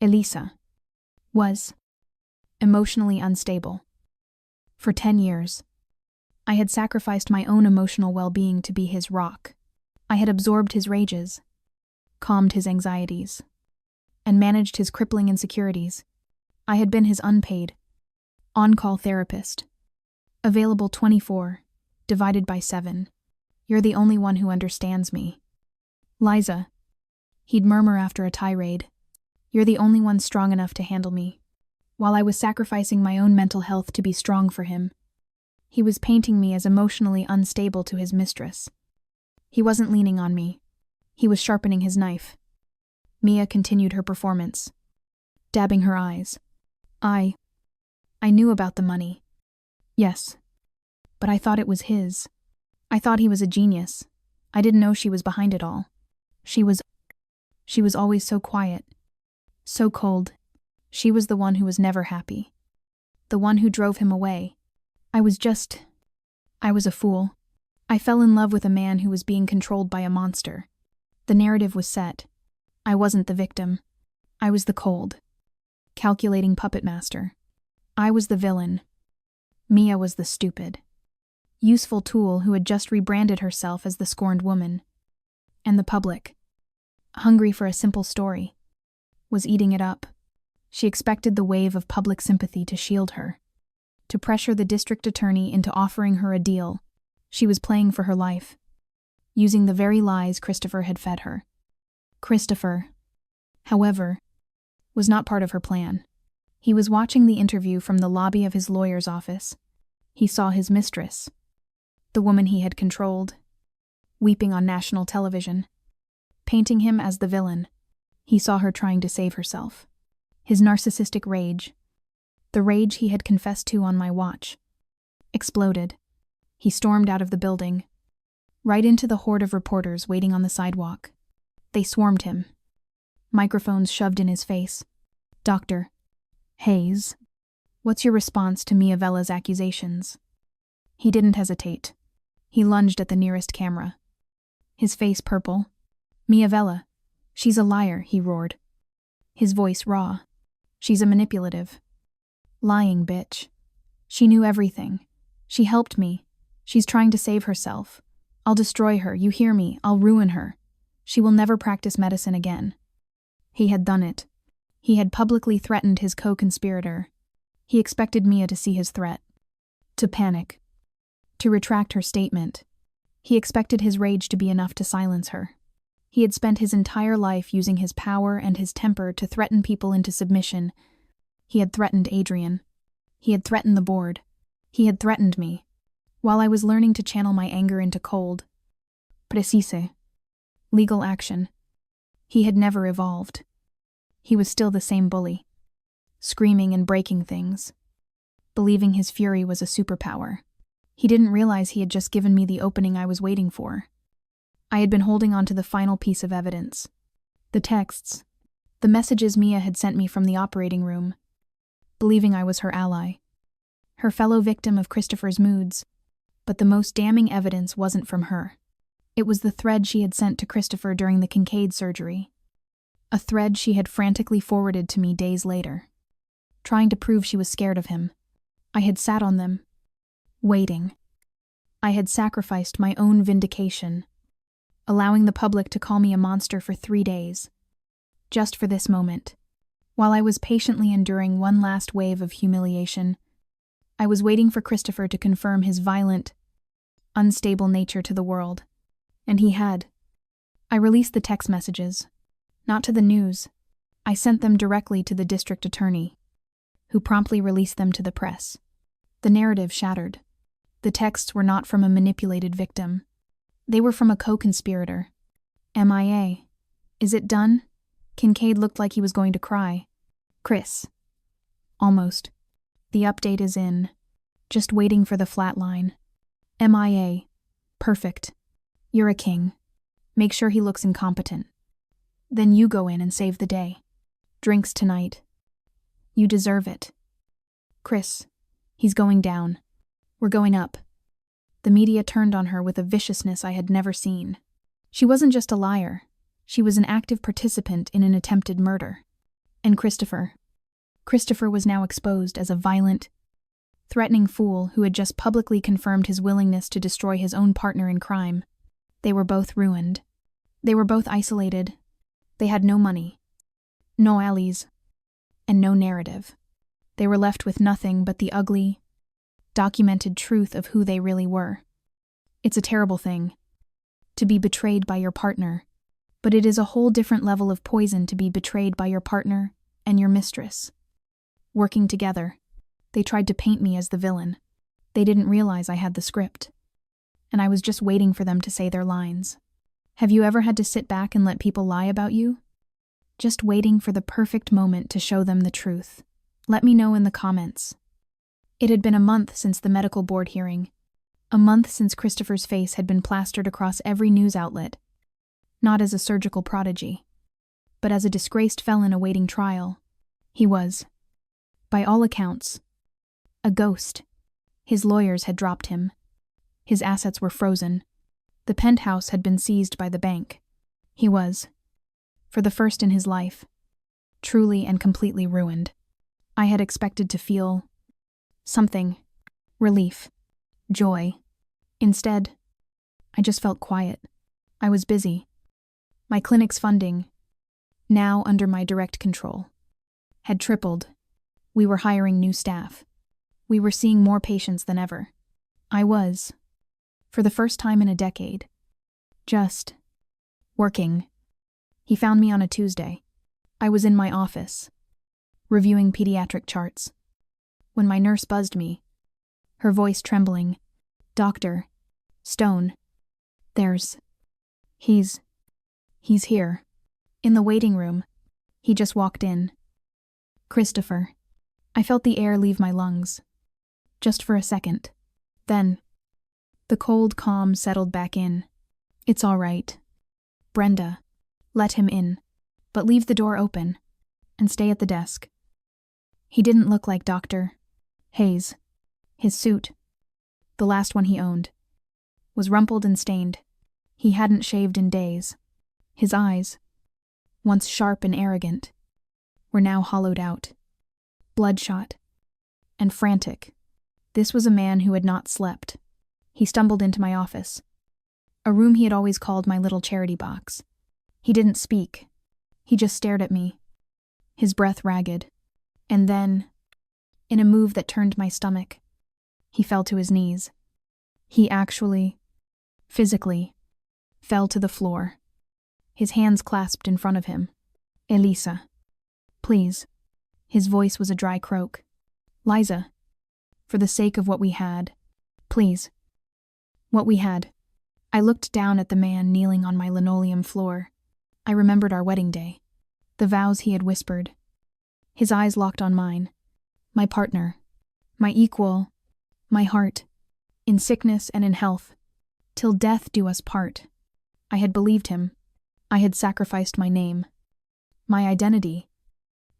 Elisa, was emotionally unstable. For 10 years, I had sacrificed my own emotional well-being to be his rock. I had absorbed his rages, calmed his anxieties, and managed his crippling insecurities. I had been his unpaid, on-call therapist, available 24, divided by 7. You're the only one who understands me. Liza, he'd murmur after a tirade. You're the only one strong enough to handle me. While I was sacrificing my own mental health to be strong for him, he was painting me as emotionally unstable to his mistress. He wasn't leaning on me. He was sharpening his knife. Mia continued her performance, dabbing her eyes. I knew about the money. Yes, but I thought it was his. I thought he was a genius. I didn't know she was behind it all. She was always so quiet, so cold. She was the one who was never happy. The one who drove him away. I was a fool. I fell in love with a man who was being controlled by a monster. The narrative was set. I wasn't the victim. I was the cold, calculating puppet master. I was the villain. Mia was the stupid, useful tool who had just rebranded herself as the scorned woman. And the public, hungry for a simple story, was eating it up. She expected the wave of public sympathy to shield her, to pressure the district attorney into offering her a deal. She was playing for her life, using the very lies Christopher had fed her. Christopher, however, was not part of her plan. He was watching the interview from the lobby of his lawyer's office. He saw his mistress, the woman he had controlled, weeping on national television, painting him as the villain. He saw her trying to save herself. His narcissistic rage, the rage he had confessed to on my watch, exploded. He stormed out of the building, right into the horde of reporters waiting on the sidewalk. They swarmed him, microphones shoved in his face. Dr. Hayes, what's your response to Mia Vella's accusations? He didn't hesitate. He lunged at the nearest camera, his face purple. Mia Vella, she's a liar, he roared, his voice raw. She's a manipulative, lying bitch. She knew everything. She helped me. She's trying to save herself. I'll destroy her, you hear me? I'll ruin her. She will never practice medicine again. He had done it. He had publicly threatened his co-conspirator. He expected Mia to see his threat, to panic, to retract her statement. He expected his rage to be enough to silence her. He had spent his entire life using his power and his temper to threaten people into submission. He had threatened Adrian. He had threatened the board. He had threatened me, while I was learning to channel my anger into cold, precise, legal action. He had never evolved. He was still the same bully, screaming and breaking things, believing his fury was a superpower. He didn't realize he had just given me the opening I was waiting for. I had been holding on to the final piece of evidence. The texts, the messages Mia had sent me from the operating room, believing I was her ally, her fellow victim of Christopher's moods. But the most damning evidence wasn't from her. It was the thread she had sent to Christopher during the Kincaid surgery, a thread she had frantically forwarded to me days later, trying to prove she was scared of him. I had sat on them, waiting. I had sacrificed my own vindication, allowing the public to call me a monster for 3 days, just for this moment. While I was patiently enduring one last wave of humiliation, I was waiting for Christopher to confirm his violent, unstable nature to the world. And he had. I released the text messages, not to the news. I sent them directly to the district attorney, who promptly released them to the press. The narrative shattered. The texts were not from a manipulated victim. They were from a co-conspirator. MIA. Is it done? Kincaid looked like he was going to cry. Chris. Almost. The update is in. Just waiting for the flatline. MIA. Perfect. You're a king. Make sure he looks incompetent. Then you go in and save the day. Drinks tonight. You deserve it. Chris, he's going down. We're going up. The media turned on her with a viciousness I had never seen. She wasn't just a liar. She was an active participant in an attempted murder. And Christopher was now exposed as a violent, threatening fool who had just publicly confirmed his willingness to destroy his own partner in crime. They were both ruined. They were both isolated. They had no money, no allies, and no narrative. They were left with nothing but the ugly, documented truth of who they really were. It's a terrible thing to be betrayed by your partner, but it is a whole different level of poison to be betrayed by your partner and your mistress. Working together, they tried to paint me as the villain. They didn't realize I had the script, and I was just waiting for them to say their lines. Have you ever had to sit back and let people lie about you? Just waiting for the perfect moment to show them the truth. Let me know in the comments. It had been a month since the medical board hearing. A month since Christopher's face had been plastered across every news outlet. Not as a surgical prodigy, but as a disgraced felon awaiting trial. He was, by all accounts, a ghost. His lawyers had dropped him. His assets were frozen. The penthouse had been seized by the bank. He was, for the first in his life, truly and completely ruined. I had expected to feel something, relief, joy. Instead, I just felt quiet. I was busy. My clinic's funding, now under my direct control, had tripled. We were hiring new staff. We were seeing more patients than ever. I was, for the first time in a decade, just working. He found me on a Tuesday. I was in my office, reviewing pediatric charts, when my nurse buzzed me, her voice trembling. "Dr. Stone, he's here." In the waiting room, he just walked in. Christopher. I felt the air leave my lungs, just for a second. Then, the cold calm settled back in. "It's all right. Brenda, let him in, but leave the door open, and stay at the desk." He didn't look like Dr. Hayes. His suit, the last one he owned, was rumpled and stained. He hadn't shaved in days. His eyes, once sharp and arrogant, were now hollowed out, bloodshot, and frantic. This was a man who had not slept. He stumbled into my office, a room he had always called my little charity box. He didn't speak. He just stared at me, his breath ragged. And then, in a move that turned my stomach, he fell to his knees. He actually, physically, fell to the floor, his hands clasped in front of him. "Elisa, please." His voice was a dry croak. "Liza, for the sake of what we had, please." What we had. I looked down at the man kneeling on my linoleum floor. I remembered our wedding day, the vows he had whispered. His eyes locked on mine. My partner, my equal, my heart, in sickness and in health, till death do us part. I had believed him. I had sacrificed my name, my identity,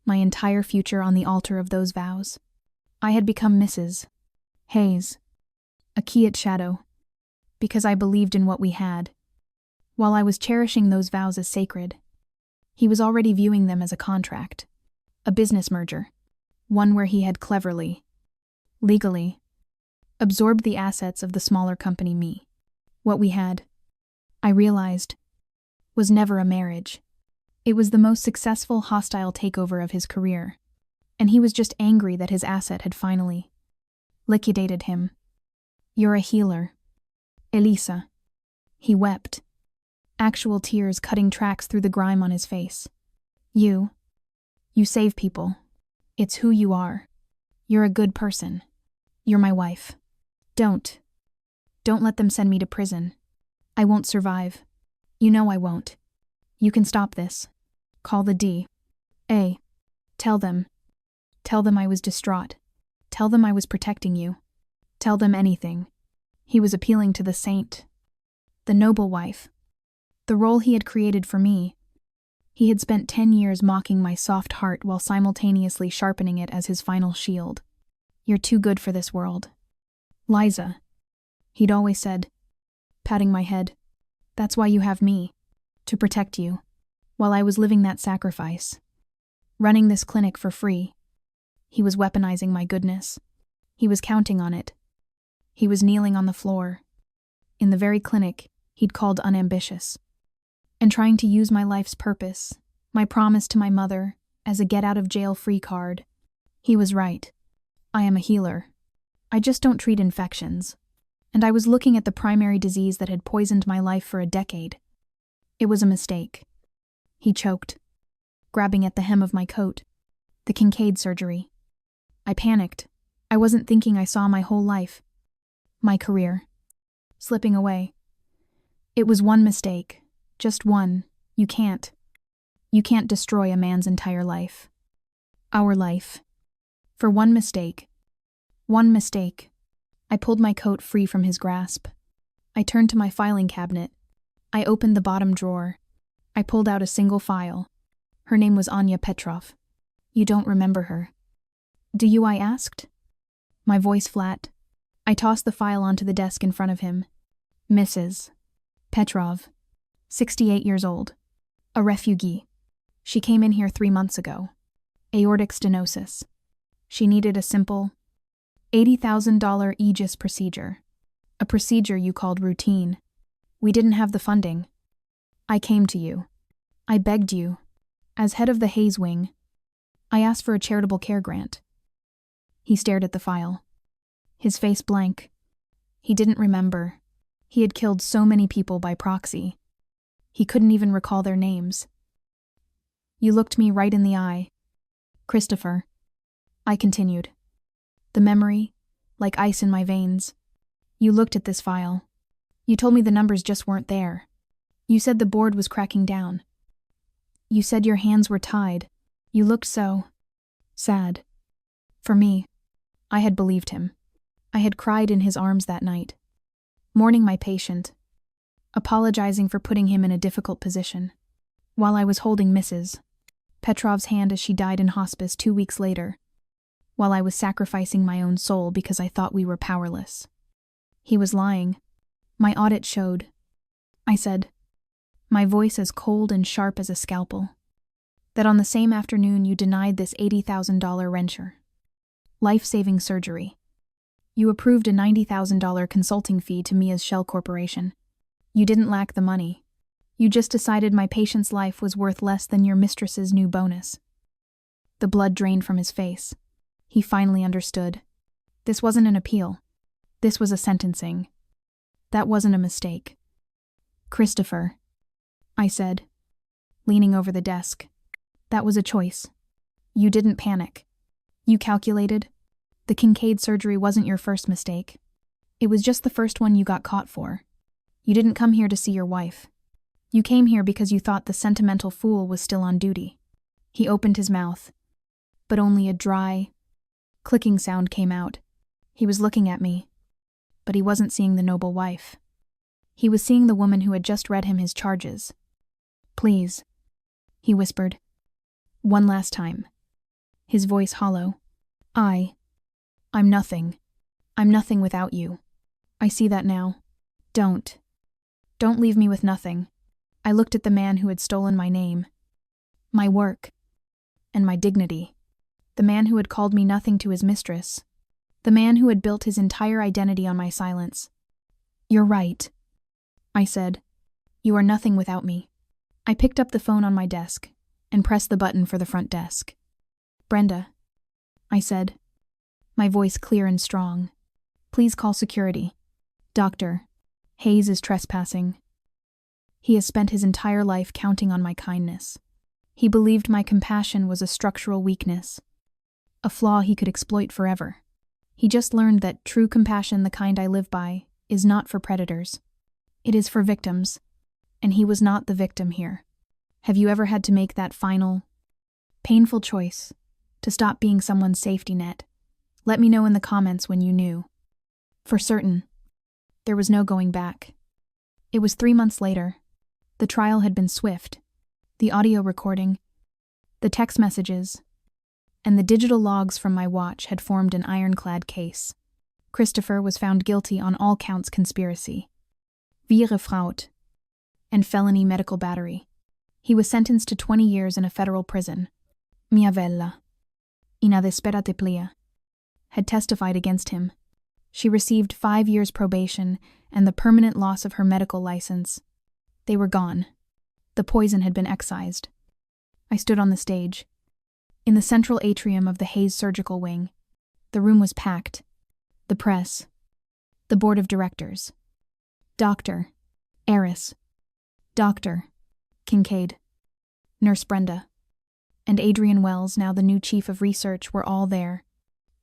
my entire future on the altar of those vows. I had become Mrs. Hayes, a quiet shadow, because I believed in what we had. While I was cherishing those vows as sacred, he was already viewing them as a contract, a business merger, one where he had cleverly, legally, absorbed the assets of the smaller company me. What we had, I realized, was never a marriage. It was the most successful hostile takeover of his career, and he was just angry that his asset had finally liquidated him. "You're a healer, Elisa." He wept, actual tears cutting tracks through the grime on his face. You save people. It's who you are. You're a good person. You're my wife. Don't let them send me to prison. I won't survive. You know I won't. You can stop this. Call the DA. Tell them I was distraught. Tell them I was protecting you. Tell them anything. He was appealing to the saint The noble wife. The role he had created for me. He had spent 10 years mocking my soft heart while simultaneously sharpening it as his final shield. You're too good for this world. Liza. He'd always said, patting my head. That's why you have me. To protect you. While I was living that sacrifice. Running this clinic for free. He was weaponizing my goodness. He was counting on it. He was kneeling on the floor. In the very clinic he'd called unambitious. And trying to use my life's purpose, my promise to my mother, as a get-out-of-jail-free card. He was right. I am a healer. I just don't treat infections. And I was looking at the primary disease that had poisoned my life for a decade. It was a mistake. He choked, grabbing at the hem of my coat. The Kincaid surgery. I panicked. I wasn't thinking I saw my whole life. My career. Slipping away. It was one mistake. Just one. You can't destroy a man's entire life. Our life. For one mistake. One mistake. I pulled my coat free from his grasp. I turned to my filing cabinet. I opened the bottom drawer. I pulled out a single file. Her name was Anya Petrov. You don't remember her. Do you? I asked. My voice flat. I tossed the file onto the desk in front of him. Mrs. Petrov. 68 years old. A refugee. She came in here 3 months ago. Aortic stenosis. She needed a simple $80,000 Aegis procedure. A procedure you called routine. We didn't have the funding. I came to you. I begged you. As head of the Hayes wing, I asked for a charitable care grant. He stared at the file. His face blank. He didn't remember. He had killed so many people by proxy. He couldn't even recall their names. You looked me right in the eye. Christopher. I continued. The memory, like ice in my veins. You looked at this file. You told me the numbers just weren't there. You said the board was cracking down. You said your hands were tied. You looked so sad. For me, I had believed him. I had cried in his arms that night, mourning my patient, apologizing for putting him in a difficult position, while I was holding Mrs. Petrov's hand as she died in hospice 2 weeks later, while I was sacrificing my own soul because I thought we were powerless. He was lying. My audit showed. I said, my voice as cold and sharp as a scalpel, that on the same afternoon you denied this $80,000 renter. Life-saving surgery. You approved a $90,000 consulting fee to Mia's Shell Corporation. You didn't lack the money. You just decided my patient's life was worth less than your mistress's new bonus. The blood drained from his face. He finally understood. This wasn't an appeal. This was a sentencing. That wasn't a mistake. Christopher, I said, leaning over the desk. That was a choice. You didn't panic. You calculated. The Kincaid surgery wasn't your first mistake. It was just the first one you got caught for. You didn't come here to see your wife. You came here because you thought the sentimental fool was still on duty. He opened his mouth, but only a dry, clicking sound came out. He was looking at me, but he wasn't seeing the noble wife. He was seeing the woman who had just read him his charges. Please, he whispered. One last time. His voice hollow. I'm nothing. I'm nothing without you. I see that now. Don't leave me with nothing. I looked at the man who had stolen my name, my work, and my dignity. The man who had called me nothing to his mistress. The man who had built his entire identity on my silence. You're right, I said. You are nothing without me. I picked up the phone on my desk and pressed the button for the front desk. Brenda, I said, my voice clear and strong. Please call security. Doctor, Hayes is trespassing. He has spent his entire life counting on my kindness. He believed my compassion was a structural weakness, a flaw he could exploit forever. He just learned that true compassion, the kind I live by, is not for predators. It is for victims, and he was not the victim here. Have you ever had to make that final, painful choice to stop being someone's safety net? Let me know in the comments when you knew. For certain, there was no going back. It was 3 months later. The trial had been swift. The audio recording, the text messages, and the digital logs from my watch had formed an ironclad case. Christopher was found guilty on all counts: conspiracy, Wirefraud, and felony medical battery. He was sentenced to 20 years in a federal prison. Mia Vella, Ina desperate plia, had testified against him. She received 5 years probation and the permanent loss of her medical license. They were gone. The poison had been excised. I stood on the stage, in the central atrium of the Hayes surgical wing. The room was packed. The press, the board of directors, Dr. Eris, Dr. Kincaid, Nurse Brenda, and Adrian Wells, now the new chief of research, were all there.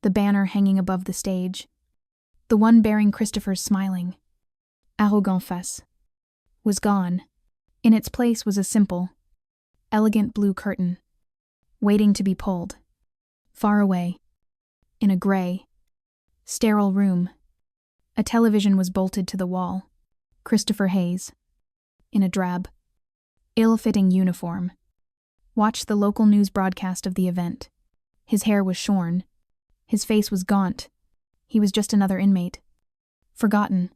The banner hanging above the stage, the one bearing Christopher's smiling, arrogant face, was gone. In its place was a simple, elegant blue curtain, waiting to be pulled. Far away, in a gray, sterile room, a television was bolted to the wall. Christopher Hayes, in a drab, ill-fitting uniform, watched the local news broadcast of the event. His hair was shorn. His face was gaunt. He was just another inmate. Forgotten.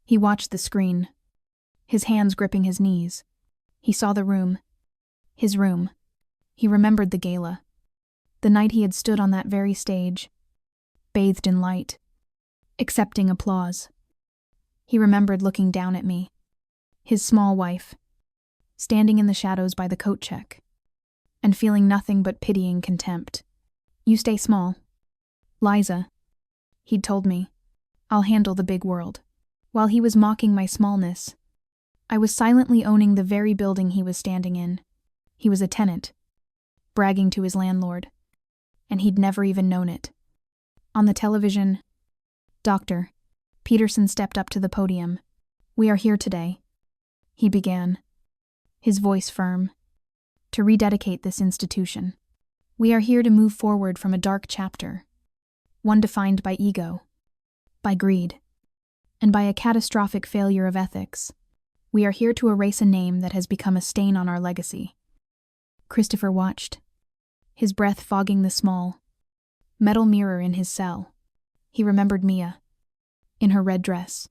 He watched the screen, his hands gripping his knees. He saw the room. His room. He remembered the gala. The night he had stood on that very stage, bathed in light, accepting applause. He remembered looking down at me, his small wife, standing in the shadows by the coat check, and feeling nothing but pitying contempt. "You stay small. Liza," he'd told me. "I'll handle the big world." While he was mocking my smallness, I was silently owning the very building he was standing in. He was a tenant, bragging to his landlord, and he'd never even known it. On the television, Dr. Peterson stepped up to the podium. "We are here today," he began, his voice firm, "to rededicate this institution. We are here to move forward from a dark chapter, one defined by ego, by greed, and by a catastrophic failure of ethics. We are here to erase a name that has become a stain on our legacy." Christopher watched, his breath fogging the small, metal mirror in his cell. He remembered Mia, in her red dress,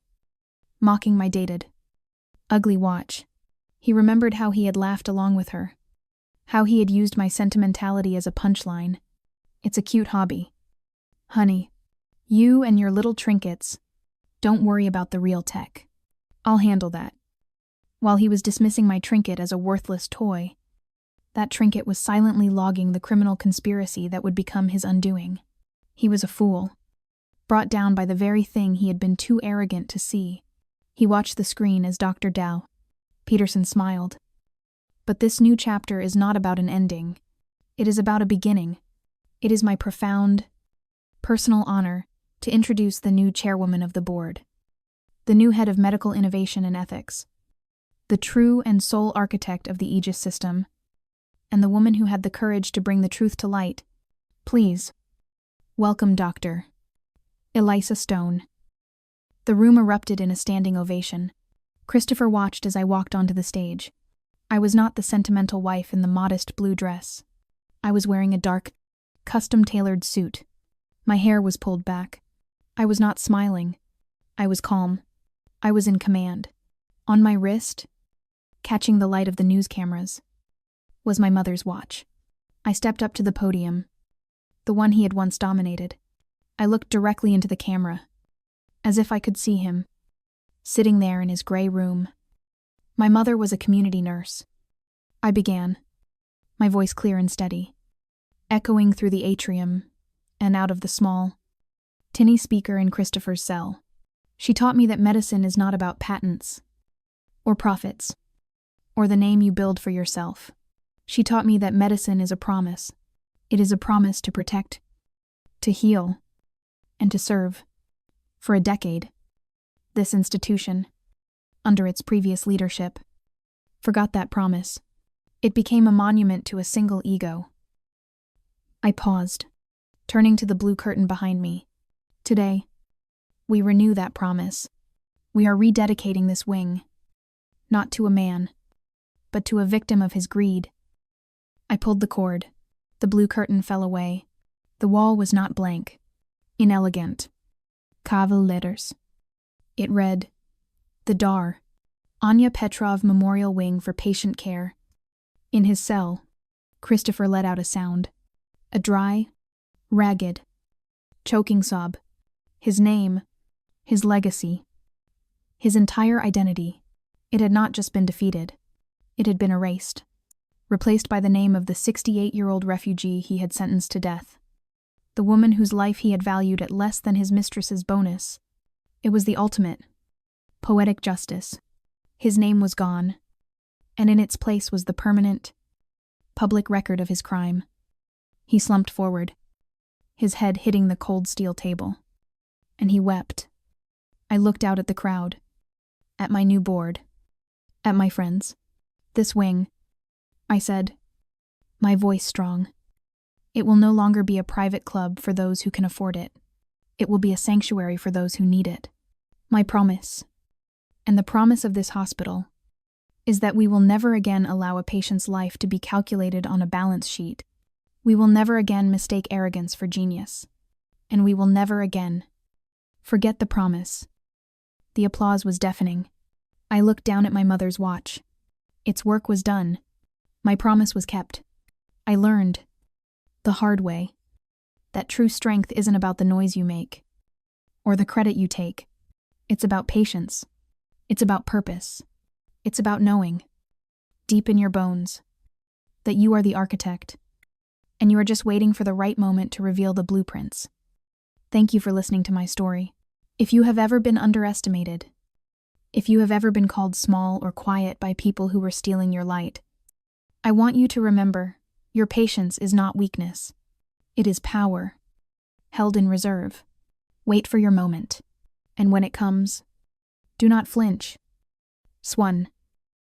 mocking my dated, ugly watch. He remembered how he had laughed along with her, how he had used my sentimentality as a punchline. "It's a cute hobby. Honey, you and your little trinkets, don't worry about the real tech. I'll handle that." While he was dismissing my trinket as a worthless toy, that trinket was silently logging the criminal conspiracy that would become his undoing. He was a fool, brought down by the very thing he had been too arrogant to see. He watched the screen as Dr. Dow. Peterson smiled. "But this new chapter is not about an ending. It is about a beginning. It is my profound, personal honor to introduce the new chairwoman of the board, the new head of medical innovation and ethics, the true and sole architect of the Aegis system, and the woman who had the courage to bring the truth to light. Please, welcome Dr. Elisa Stone." The room erupted in a standing ovation. Christopher watched as I walked onto the stage. I was not the sentimental wife in the modest blue dress. I was wearing a dark, custom-tailored suit. My hair was pulled back. I was not smiling. I was calm. I was in command. On my wrist, catching the light of the news cameras, was my mother's watch. I stepped up to the podium, the one he had once dominated. I looked directly into the camera, as if I could see him, sitting there in his gray room. My mother was a community nurse. I began, my voice clear and steady, echoing through the atrium and out of the small, tinny speaker in Christopher's cell. She taught me that medicine is not about patents, or profits, or the name you build for yourself. She taught me that medicine is a promise. It is a promise to protect, to heal, and to serve. For a decade, this institution, under its previous leadership, forgot that promise. It became a monument to a single ego. I paused, turning to the blue curtain behind me. Today, we renew that promise. We are rededicating this wing, not to a man, but to a victim of his greed. I pulled the cord. The blue curtain fell away. The wall was not blank, inelegant. Kaval letters. It read, "The Dar, Anya Petrov Memorial Wing for Patient Care." In his cell, Christopher let out a sound. A dry, ragged, choking sob. His name, his legacy, his entire identity. It had not just been defeated. It had been erased, replaced by the name of the 68-year-old refugee he had sentenced to death. The woman whose life he had valued at less than his mistress's bonus. It was the ultimate, poetic justice. His name was gone, and in its place was the permanent, public record of his crime. He slumped forward, his head hitting the cold steel table, and he wept. I looked out at the crowd, at my new board, at my friends. "This wing," I said, my voice strong. "It will no longer be a private club for those who can afford it. It will be a sanctuary for those who need it. My promise, and the promise of this hospital, is that we will never again allow a patient's life to be calculated on a balance sheet. We will never again mistake arrogance for genius. And we will never again forget the promise." The applause was deafening. I looked down at my mother's watch. Its work was done. My promise was kept. I learned, the hard way, that true strength isn't about the noise you make, or the credit you take. It's about patience. It's about purpose. It's about knowing, deep in your bones, that you are the architect, and you are just waiting for the right moment to reveal the blueprints. Thank you for listening to my story. If you have ever been underestimated, if you have ever been called small or quiet by people who were stealing your light, I want you to remember, your patience is not weakness. It is power, held in reserve. Wait for your moment, and when it comes, do not flinch. Swan.